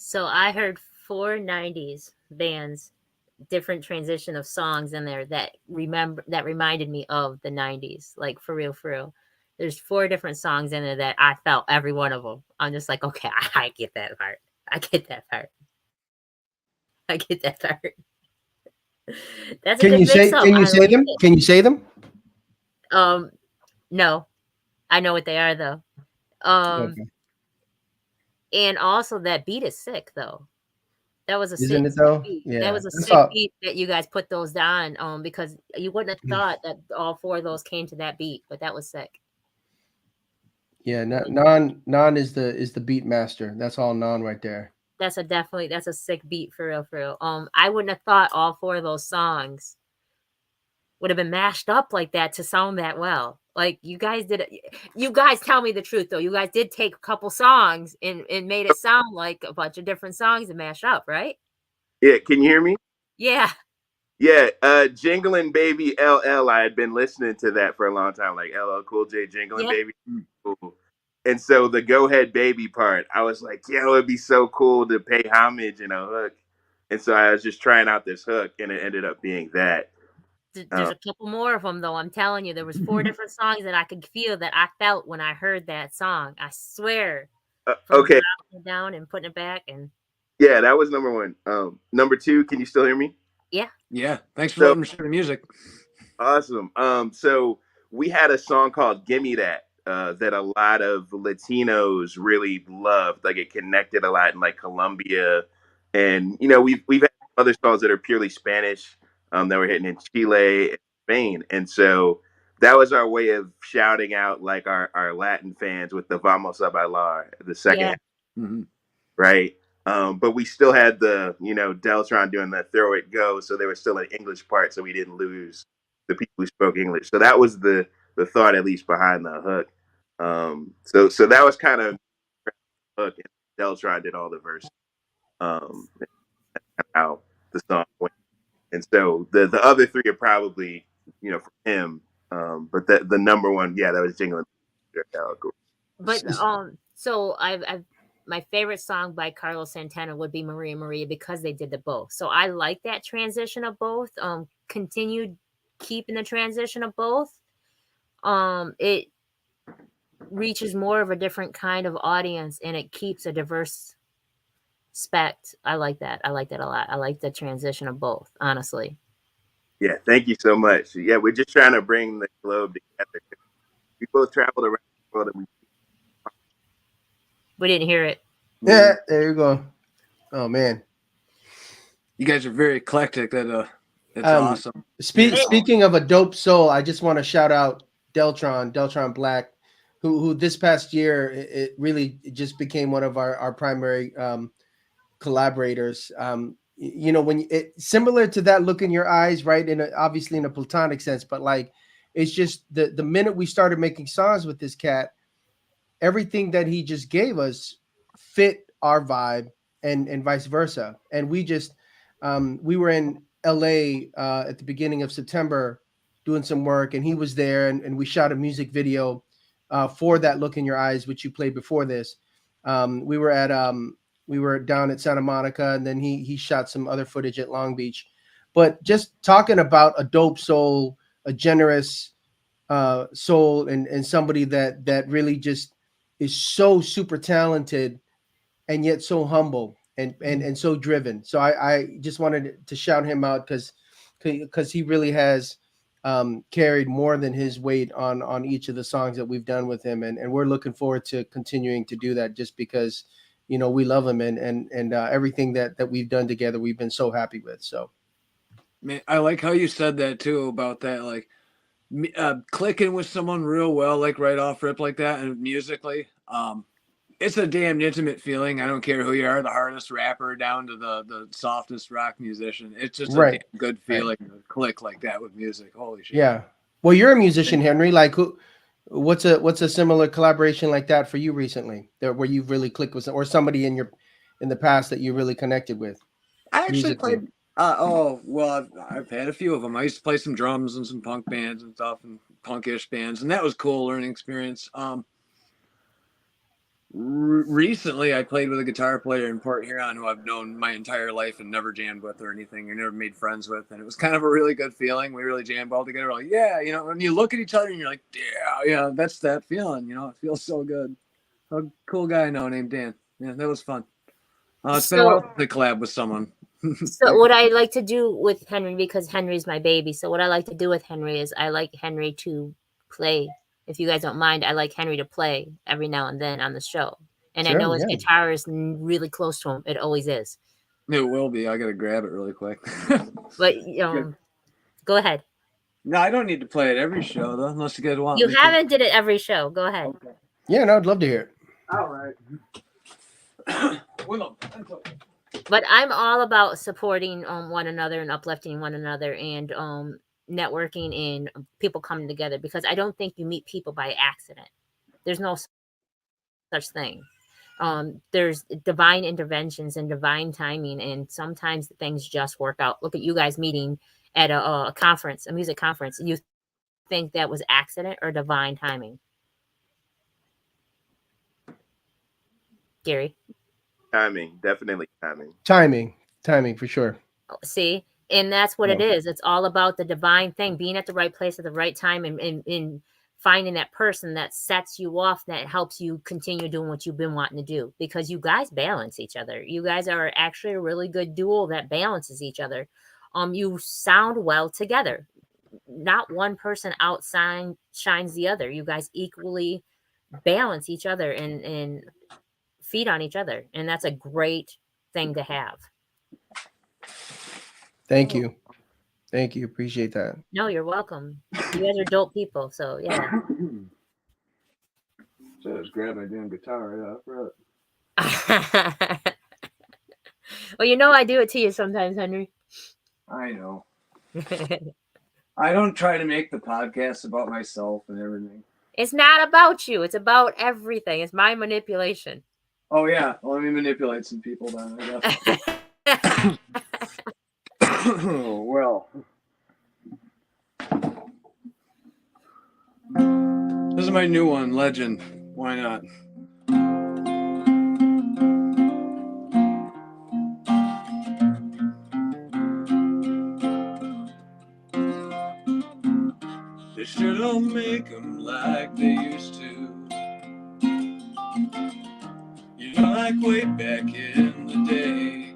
So I heard 4 90s bands, different transition of songs in there that reminded me of the 90s, like for real, for real. There's 4 different songs in there that I felt every one of them. I'm just like, okay, I get that part. I get that part. I get that part. That's Can you say them? Can you say them? No. I know what they are though. Okay. And also that beat is sick though. That was a sick beat. Yeah. That was a sick beat that you guys put those on because you wouldn't have thought that all 4 of those came to that beat, but that was sick. Yeah, Non is the beat master. That's all Non right there. That's a sick beat for real, for real. I wouldn't have thought all 4 of those songs would have been mashed up like that to sound that well. Like you guys did it. You guys tell me the truth though. You guys did take a couple songs and made it sound like a bunch of different songs and mash up, right? Yeah. Can you hear me? Yeah. Yeah, Jingling Baby LL. I had been listening to that for a long time, like LL Cool J, Jingling Yeah. Baby. Cool. And so the Go Ahead Baby part, I was like, yeah, it would be so cool to pay homage in a hook. And so I was just trying out this hook, and it ended up being that. There's a couple more of them, though. I'm telling you, there was 4 different songs that I could feel that I felt when I heard that song. I swear. From Okay. dropping it down and putting it back, and yeah, that was number 1. Number 2, can you still hear me? Yeah. Thanks for letting me share the music. Awesome. So we had a song called "Gimme That" that a lot of Latinos really loved. Like it connected a lot in like Colombia, and we've had other songs that are purely Spanish that were hitting in Chile and Spain, and so that was our way of shouting out like our Latin fans with the "Vamos a Bailar" the second half, Mm-hmm. right? But we still had the Deltron doing the "Throw It Go," so there was still an English part, so we didn't lose the people who spoke English. So that was the thought, at least behind the hook. So that was kind of hook, and Deltron did all the verses. How the song went, and so the other 3 are probably from him. But the number 1, yeah, that was Jingling. but so I've my favorite song by Carlos Santana would be Maria Maria because they did the both. So I like that transition of both. Continued keeping the transition of both. It reaches more of a different kind of audience and it keeps a diverse spect. I like that. I like that a lot. I like the transition of both, honestly. Yeah, thank you so much. Yeah, we're just trying to bring the globe together. We both traveled around the world, and We didn't hear it. Yeah, there you go. Oh man, you guys are very eclectic. That's awesome. Speaking of a dope soul, I just want to shout out Deltron Black, who this past year it really just became one of our primary collaborators. When similar to that look in your eyes, right? Obviously in a platonic sense, but like it's just the minute we started making songs with this cat, everything that he just gave us fit our vibe and vice versa. And we just we were in LA at the beginning of September doing some work, and he was there, and we shot a music video for that look in your eyes, which you played before this. We were down at Santa Monica, and then he shot some other footage at Long Beach. But just talking about a dope soul, a generous soul, and somebody that really just is so super talented and yet so humble and so driven. So I just wanted to shout him out because he really has carried more than his weight on each of the songs that we've done with him, and we're looking forward to continuing to do that just because we love him and everything that we've done together we've been so happy with. So man, I like how you said that too about that, like clicking with someone real well, like right off rip like that, and musically it's a damn intimate feeling. I don't care who you are, the hardest rapper down to the softest rock musician. It's just a damn good feeling to click like that with music. Holy shit. Yeah. Well, you're a musician, Henry. Like what's a similar collaboration like that for you recently where you've really clicked with or somebody in the past that you really connected with? I actually played I've had a few of them. I used to play some drums and some punk bands and stuff and punkish bands, and that was cool learning experience. Recently, I played with a guitar player in Port Huron who I've known my entire life and never jammed with or anything, or never made friends with, and it was kind of a really good feeling. We really jammed well together. Like, yeah, when you look at each other and you're like, yeah, that's that feeling. It feels so good. A cool guy I know named Dan. Yeah, that was fun. It's been a while to collab with someone. So what I like to do with Henry, because Henry's my baby, so what I like to do with Henry is I like Henry to play. If you guys don't mind, I like Henry to play every now and then on the show. And sure, I know his guitar is really close to him. It always is. It will be. I got to grab it really quick. But go ahead. No, I don't need to play it every show, though, unless you guys want. You haven't did it every show. Go ahead. Okay. Yeah, no, I'd love to hear it. All right. But I'm all about supporting one another and uplifting one another and networking and people coming together, because I don't think you meet people by accident. There's no such thing. There's divine interventions and divine timing, and sometimes things just work out. Look at you guys meeting at a conference, a music conference, you think that was accident or divine timing? Gary? Timing, definitely timing. Timing for sure. See, and that's what it is. It's all about the divine thing, being at the right place at the right time, and finding that person that sets you off, that helps you continue doing what you've been wanting to do, because you guys balance each other. You guys are actually a really good duo that balances each other. You sound well together. Not one person shines the other. You guys equally balance each other and feed on each other, and that's a great thing to have. Thank you. Appreciate that. No, you're welcome. You guys are dope people, so yeah. So I just grab my damn guitar. Well, you know I do it to you sometimes, Henry. I know. I don't try to make the podcast about myself and everything. It's not about you. It's about everything. It's my manipulation. Oh, yeah. Well, let me manipulate some people then, I guess. Well. This is my new one, Legend. Why not? They sure don't make them like they used to. You know, like way back in the day.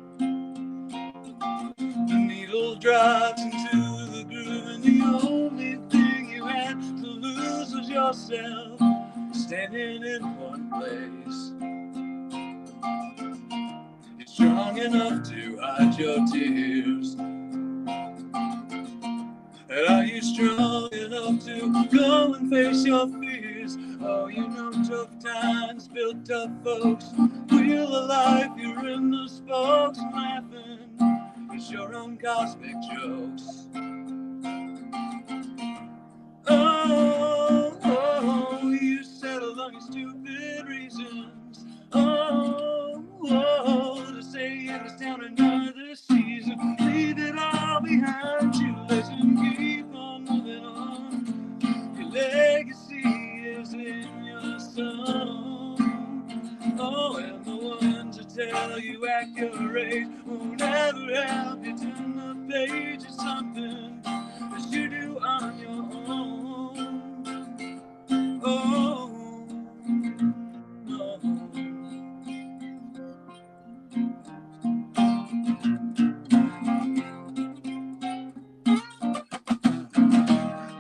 The needle drops into the groove, and the only thing you had to lose was yourself, standing in one place. You're strong enough to hide your tears. And are you strong enough to go and face your fears? Oh, you know tough times build tough folks. Wheel of life, you're in the spokes, laughing. It's your own cosmic jokes. Oh, you settle on your stupid reasons. Oh, to stay in this town another season. Leave it all behind you, listen, keep on moving on. Your legacy is in your song. Oh, and the ones that tell you act your age won't ever help you turn the page of something that you do on your own. Oh, no.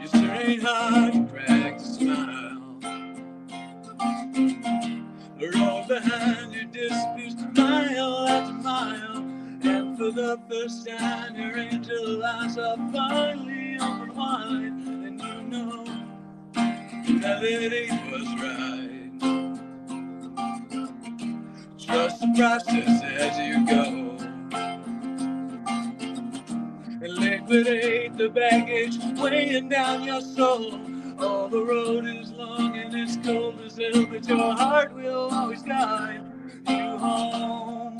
You sure ain't hard to crack the smile. The road behind you disappears mile after mile, and for the first time your angel eyes are finally open wide, and you know gravity was right. Trust the process as you go, and liquidate the baggage weighing down your soul. Oh, the road is long and it's cold as hell, but your heart will always guide you home.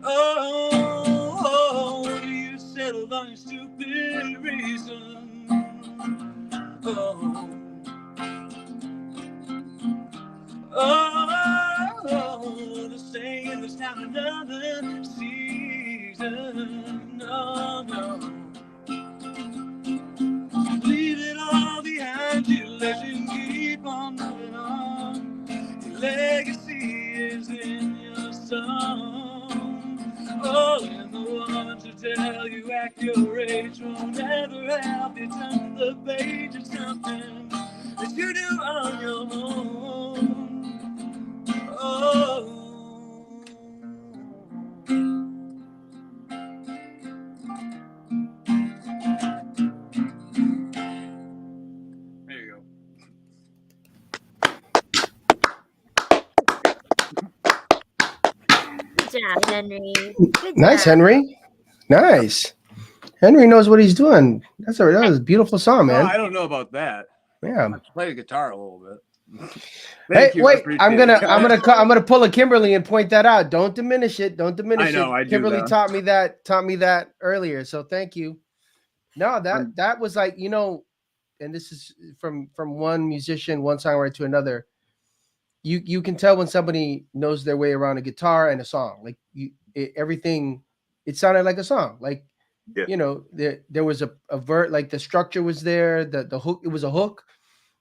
Oh, you settled on your stupid reason. Oh, to stay in this town another season. No. Leave it all behind you, let you keep on moving on. Your legacy is in your song. Oh, and the ones who tell you act your age won't ever help you turn the page of something that you do on your own. Oh. There you go. Good job, Henry. Good Nice, job. Henry. Nice. Henry knows what he's doing. That was a beautiful song, man. I don't know about that. Yeah. I play the guitar a little bit. Hey, wait! I'm gonna pull a Kimberly and point that out. Don't diminish it. Don't diminish it. I Kimberly taught me that earlier. So thank you. No, that was like, you know, and this is from one musician, one songwriter to another. You can tell when somebody knows their way around a guitar and a song. Like everything, it sounded like a song. Like, you know, there was a vert, like the structure was there. The hook, it was a hook.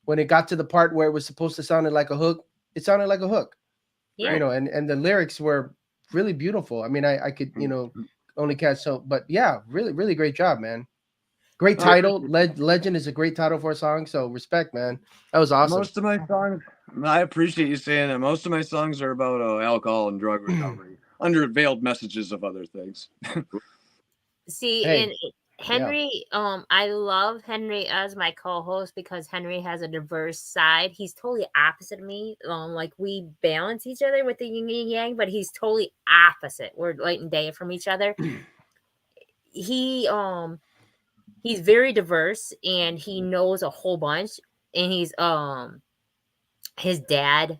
When it got to the part where it was supposed to sound like a hook, it sounded like a hook. Yeah. You know, and the lyrics were really beautiful. I mean, I could, you know, only catch so, but yeah, really, really great job, man. Great title. Legend is a great title for a song. So respect, man. That was awesome. Most of my songs, I appreciate you saying that. Most of my songs are about alcohol and drug recovery under veiled messages of other things. See, and Henry, I love Henry as my co-host because Henry has a diverse side. He's totally opposite of me. Like we balance each other with the yin and yang, but he's totally opposite. We're light and day from each other. He's very diverse and he knows a whole bunch. And he's his dad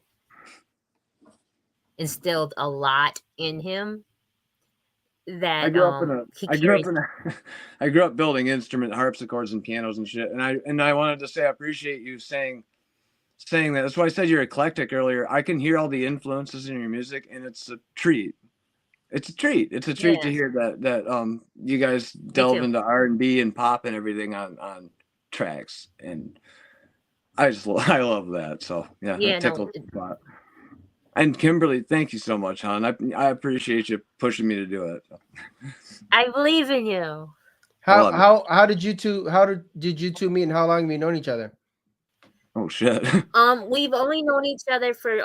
instilled a lot in him. That I grew up building instrument harpsichords and pianos and shit, and I wanted to say I appreciate you saying that. That's why I said you're eclectic earlier. I can hear all the influences in your music, and it's a treat. It's a treat. It's a treat to hear that you guys delve into R&B and pop and everything on tracks, and I love that. So that tickles the spot. And Kimberly, thank you so much, hon. I appreciate you pushing me to do it. I believe in you. How did you two meet, and how long have you known each other? Oh shit. We've only known each other for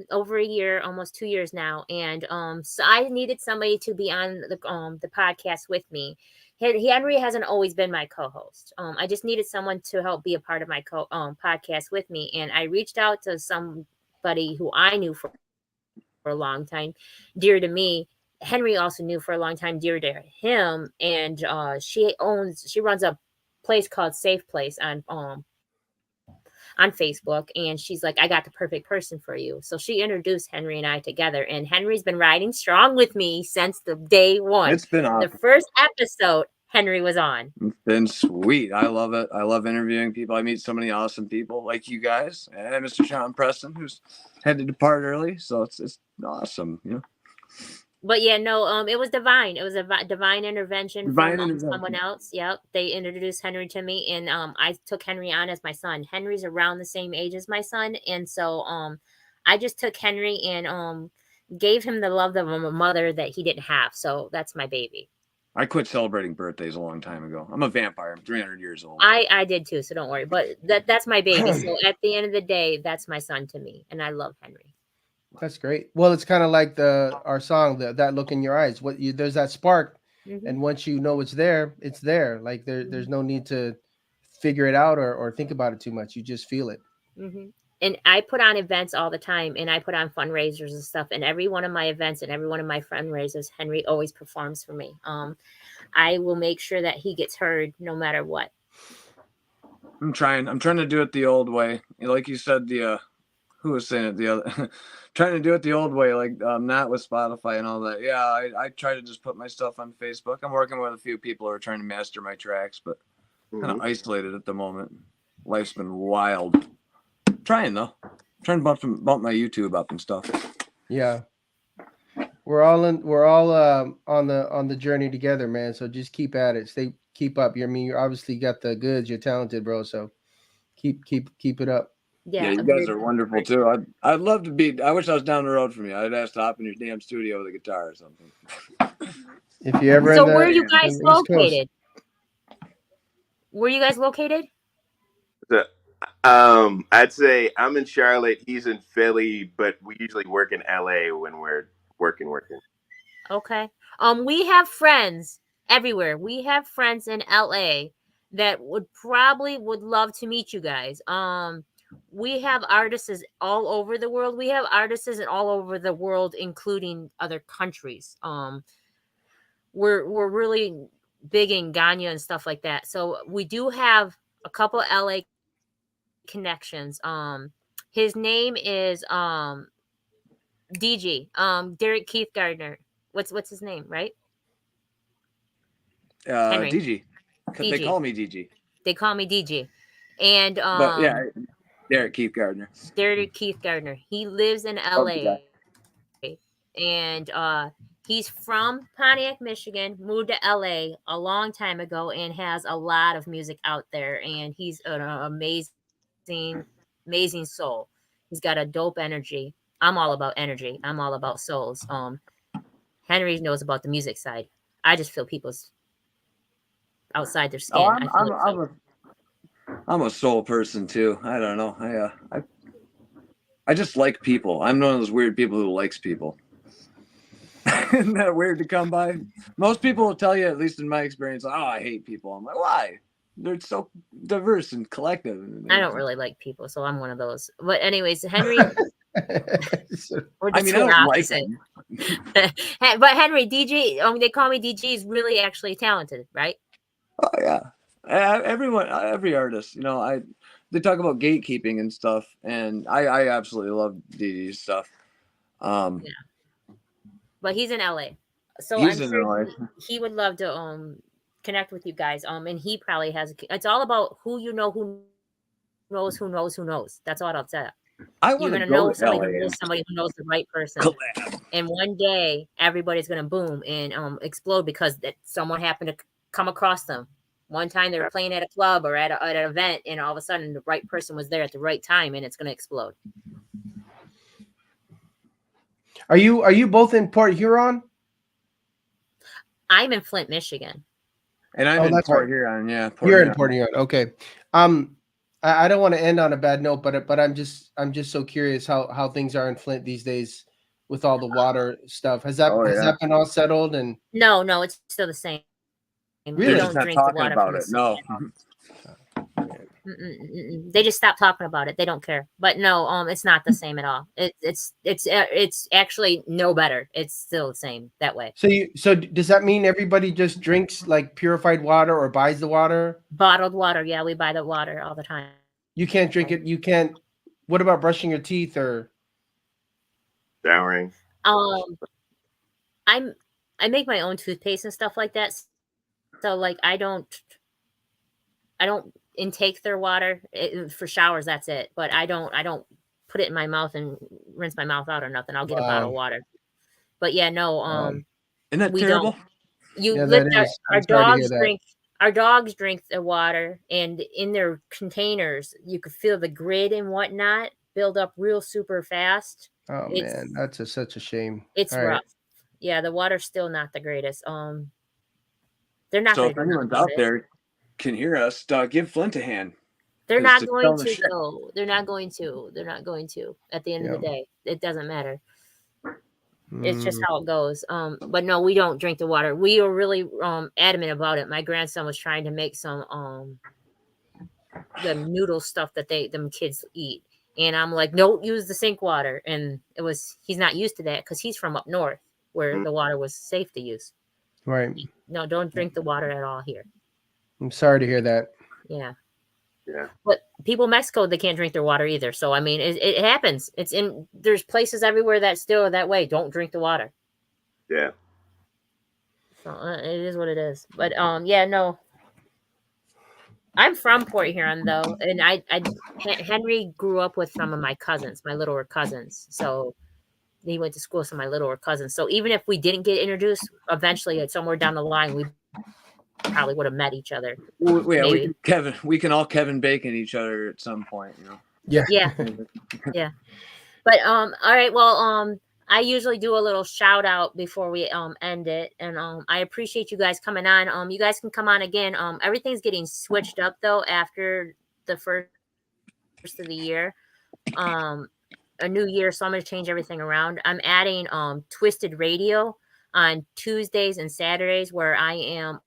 over a year, almost 2 years now, and so I needed somebody to be on the podcast with me. Henry hasn't always been my co-host. I just needed someone to help be a part of my podcast with me, and I reached out to somebody who I knew for a long time, dear to me. Henry also knew for a long time, dear to him, and she runs a place called Safe Place on Facebook, and she's like, I got the perfect person for you. So she introduced Henry and I together, and Henry's been riding strong with me since the day one. It's been awesome. The first episode Henry was on. It's been sweet. I love it. I love interviewing people. I meet so many awesome people like you guys and Mr. Sean Preston, who's had to depart early. So it's awesome, you know. But yeah, no, it was divine. It was a divine intervention from someone else. Yep. They introduced Henry to me, and I took Henry on as my son. Henry's around the same age as my son. And so I just took Henry and gave him the love of a mother that he didn't have. So that's my baby. I quit celebrating birthdays a long time ago. I'm a vampire. I'm 300 years old. I did too, so don't worry. But that's my baby. So at the end of the day, that's my son to me, and I love Henry. That's great. Well, it's kind of like our song, that look in your eyes. There's that spark, and once you know it's there, it's there. Like there's no need to figure it out or think about it too much. You just feel it. And I put on events all the time, and I put on fundraisers and stuff. And every one of my events and every one of my fundraisers, Henry always performs for me. I will make sure that he gets heard no matter what. I'm trying to do it the old way. Like you said, who was saying it the other trying to do it the old way, like not with Spotify and all that. Yeah, I try to just put my stuff on Facebook. I'm working with a few people who are trying to master my tracks, but kind of isolated at the moment. Life's been wild. Trying though. Trying to bump my YouTube up and stuff. Yeah. We're all on the journey together, man. So just keep at it. Keep up. You obviously got the goods. You're talented, bro. So keep it up. Yeah, you guys are wonderful too. I'd love to be. I wish I was down the road from you. I'd ask to hop in your damn studio with a guitar or something. If you ever. So where are you guys located? Where are you guys located? I'd say I'm in Charlotte. He's in Philly, but we usually work in LA when we're working. Okay. We have friends everywhere. We have friends in LA that would love to meet you guys. We have artists all over the world. We have artists all over the world, including other countries. We're really big in Ghana and stuff like that. So we do have a couple LA connections. His name is DG. Derek Keith Gardner. What's his name, right? Henry. DG. They call me DG. They call me DG. And but yeah, Derek Keith Gardner. Derek Keith Gardner. He lives in LA. And he's from Pontiac, Michigan, moved to LA a long time ago and has a lot of music out there. And he's an amazing soul. He's got a dope energy. I'm all about energy. I'm all about souls. Henry knows about the music side. I just feel people's outside their skin. I'm a soul person too. I don't know. I just like people. I'm one of those weird people who likes people. Isn't that weird to come by? Most people will tell you, at least in my experience, oh, I hate people. I'm like, why? They're so diverse and collective. I don't really like people, so I'm one of those. But anyways, Henry. I don't like him. But Henry, DG, they call me DG, is really actually talented, right? Oh yeah. Everyone, every artist, they talk about gatekeeping and stuff, and I absolutely love DG's stuff. Yeah. But he's in LA, so he's I'm sure he would love to connect with you guys. And he probably has. It's all about who you know, who knows, who knows, who knows. That's all I'll say. You're gonna know somebody who knows the right person, and one day everybody's gonna boom and explode because someone happened to come across them. One time they were playing at a club or at an event, and all of a sudden the right person was there at the right time, and it's gonna explode. Are you both in Port Huron? I'm in Flint, Michigan. And I'm in Port Huron. Yeah, you're in Port Huron. Okay. I don't want to end on a bad note, but I'm just so curious how things are in Flint these days with all the water stuff. Has that been all settled? And no, it's still the same. Really? We don't drink the water about it. No. They just stopped talking about it. They don't care. But no, it's not the same at all. It's actually no better. It's still the same that way. So does that mean everybody just drinks like purified water or buys the water? Bottled water. Yeah, we buy the water all the time. You can't drink it. You can't. What about brushing your teeth or showering? I make my own toothpaste and stuff like that. So like I don't intake their water for showers. That's it. But I don't put it in my mouth and rinse my mouth out or nothing. I'll get a bottle of water. But yeah, no. Isn't that terrible? Our dogs drink the water, and in their containers, you could feel the grid and whatnot build up real super fast. Oh man, that's such a shame. It's rough. Right. Yeah, the water's still not the greatest. They're not. So if anyone's out there can hear us, give Flint a hand. They're not going to though. They're not going to. They're not going to. At the end of the day, it doesn't matter. It's just how it goes. But no, we don't drink the water. We are really adamant about it. My grandson was trying to make some the noodle stuff that them kids eat, and I'm like, don't use the sink water. And he's not used to that because he's from up north where the water was safe to use. Right. No, don't drink the water at all here. I'm sorry to hear that. Yeah. But people in Mexico, they can't drink their water either. So I mean, it happens. There's places everywhere that still that way. Don't drink the water. Yeah. So it is what it is. But yeah, no. I'm from Port Huron though, and Henry grew up with some of my cousins, my littler cousins. So he went to school with some of my littler cousins. So even if we didn't get introduced, eventually somewhere down the line, we probably would have met each other. Yeah, we can all Kevin Bacon each other at some point, Yeah. Yeah. But all right, well, I usually do a little shout out before we end it, and I appreciate you guys coming on. You guys can come on again. Everything's getting switched up though after the first of the year. A new year, so I'm going to change everything around. I'm adding Twisted Radio on Tuesdays and Saturdays, where I am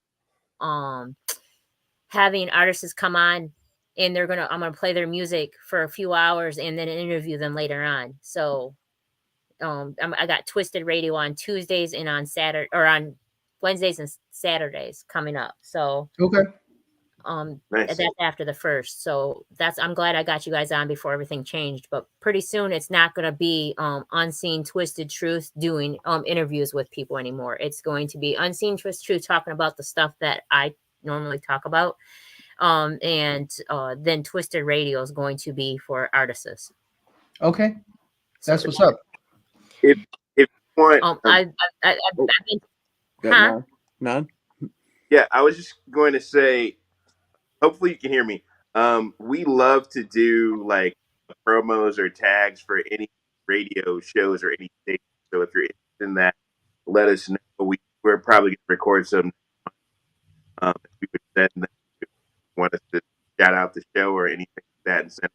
having artists come on, and I'm gonna play their music for a few hours and then interview them later on. So I got Twisted Radio on Tuesdays and on Wednesdays and Saturdays coming up. So okay. Nice. That's after the 1st. So I'm glad I got you guys on before everything changed. But pretty soon it's not going to be Unseen Twisted Truth doing interviews with people anymore. It's going to be Unseen Twisted Truth talking about the stuff that I normally talk about. And then Twisted Radio is going to be for artists. Okay, that's what's up. If you want, I've been. None. Yeah, I was just going to say. Hopefully you can hear me. We love to do like promos or tags for any radio shows or any station. So if you're interested in that, let us know. We're probably going to record some. If we would send them, if you want us to shout out the show or anything like that and send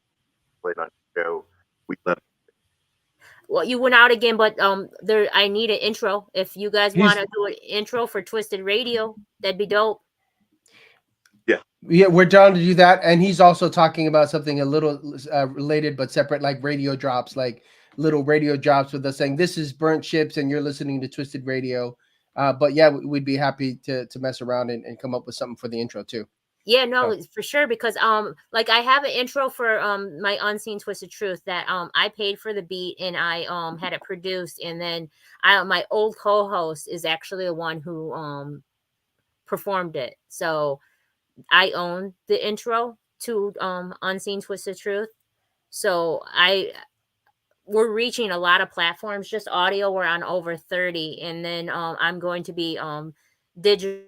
it on the show, we love it. Well, you went out again, but I need an intro. If you guys want to do an intro for Twisted Radio, that'd be dope. Yeah, we're down to do that. And he's also talking about something a little related but separate, like radio drops, like little radio drops with us saying, this is Burnt Ships and you're listening to Twisted Radio. But yeah, we'd be happy to mess around and come up with something for the intro too. Yeah, no, for sure. Because like I have an intro for my Unseen Twisted Truth that I paid for the beat and I had it produced. And then my old co-host is actually the one who performed it. So I own the intro to Unseen Twisted Truth. So we're reaching a lot of platforms. Just audio, we're on over 30. And then I'm going to be digital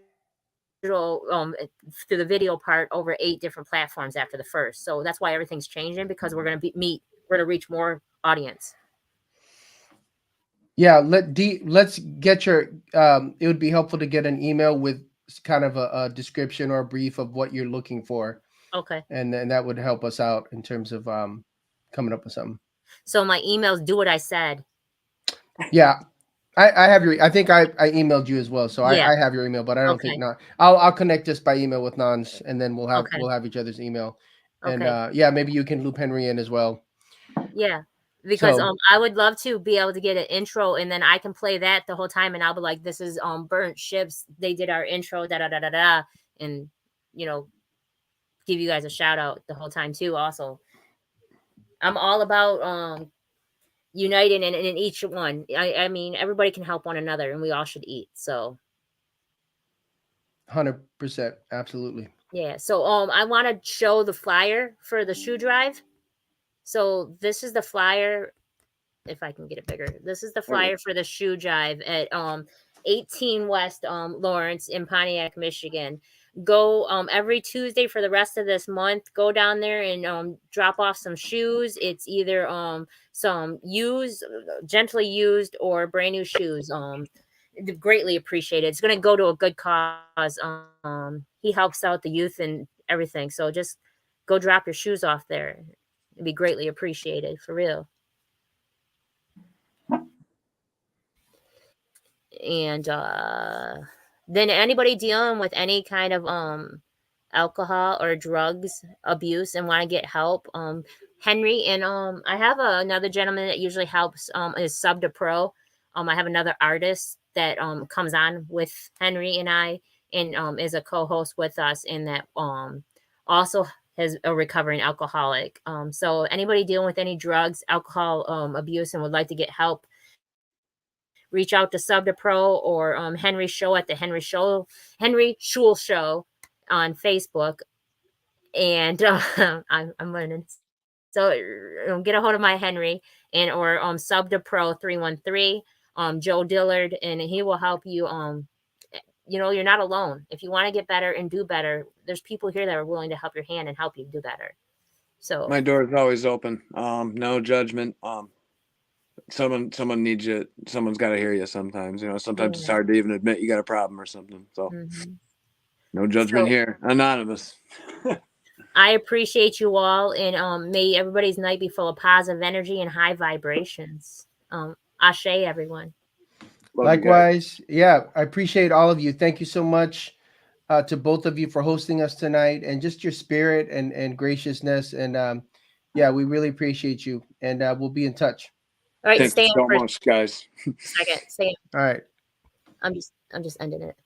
through the video part over 8 different platforms after the 1st. So that's why everything's changing, because we're going to we're going to reach more audience. Yeah, let's get your it would be helpful to get an email with kind of a description or a brief of what you're looking for. Okay. And then that would help us out in terms of coming up with something. So my emails, do what I said. Yeah. I have your, I think I emailed you as well. So I have your email, but I don't think not. I'll connect us by email with Nans, and then we'll have each other's email. And yeah, maybe you can loop Henry in as well. Yeah. Because I would love to be able to get an intro, and then I can play that the whole time, and I'll be like, this is Burnt Ships. They did our intro, and give you guys a shout out the whole time too. Also, I'm all about uniting in each one. I mean, everybody can help one another, and we all should eat. So 100%, absolutely. Yeah. So I want to show the flyer for the shoe drive. So this is the flyer, if I can get it bigger. This is the flyer for the shoe drive at 18 West Lawrence in Pontiac, Michigan. Go every Tuesday for the rest of this month. Go down there and drop off some shoes. It's either some used, gently used, or brand new shoes. Greatly appreciated. It's going to go to a good cause. He helps out the youth and everything. So just go drop your shoes off there. It'd be greatly appreciated, for real. And then anybody dealing with any kind of alcohol or drugs abuse and want to get help, Henry and I have another gentleman that usually helps is Sub to Pro. I have another artist that comes on with Henry and I and is a co-host with us, and that also is a recovering alcoholic. So anybody dealing with any drugs, alcohol abuse, and would like to get help, reach out to Sub to Pro or Henry Show at the Henry Schul Show on Facebook. And I'm learning. So get a hold of my Henry and or Sub to Pro 313, Joe Dillard, and he will help you. You're not alone. If you want to get better and do better, there's people here that are willing to help your hand and help you do better. So my door is always open. No judgment. Someone needs you. Someone's got to hear you sometimes. Sometimes it's hard to even admit you got a problem or something. So no judgment here. Anonymous. I appreciate you all, and may everybody's night be full of positive energy and high vibrations. Ashe, everyone. Likewise. Yeah, I appreciate all of you. Thank you so much to both of you for hosting us tonight, and just your spirit and graciousness. And yeah, we really appreciate you, and we'll be in touch. All right, Thanks so much, guys. Second, stay in. All right. I'm just ending it.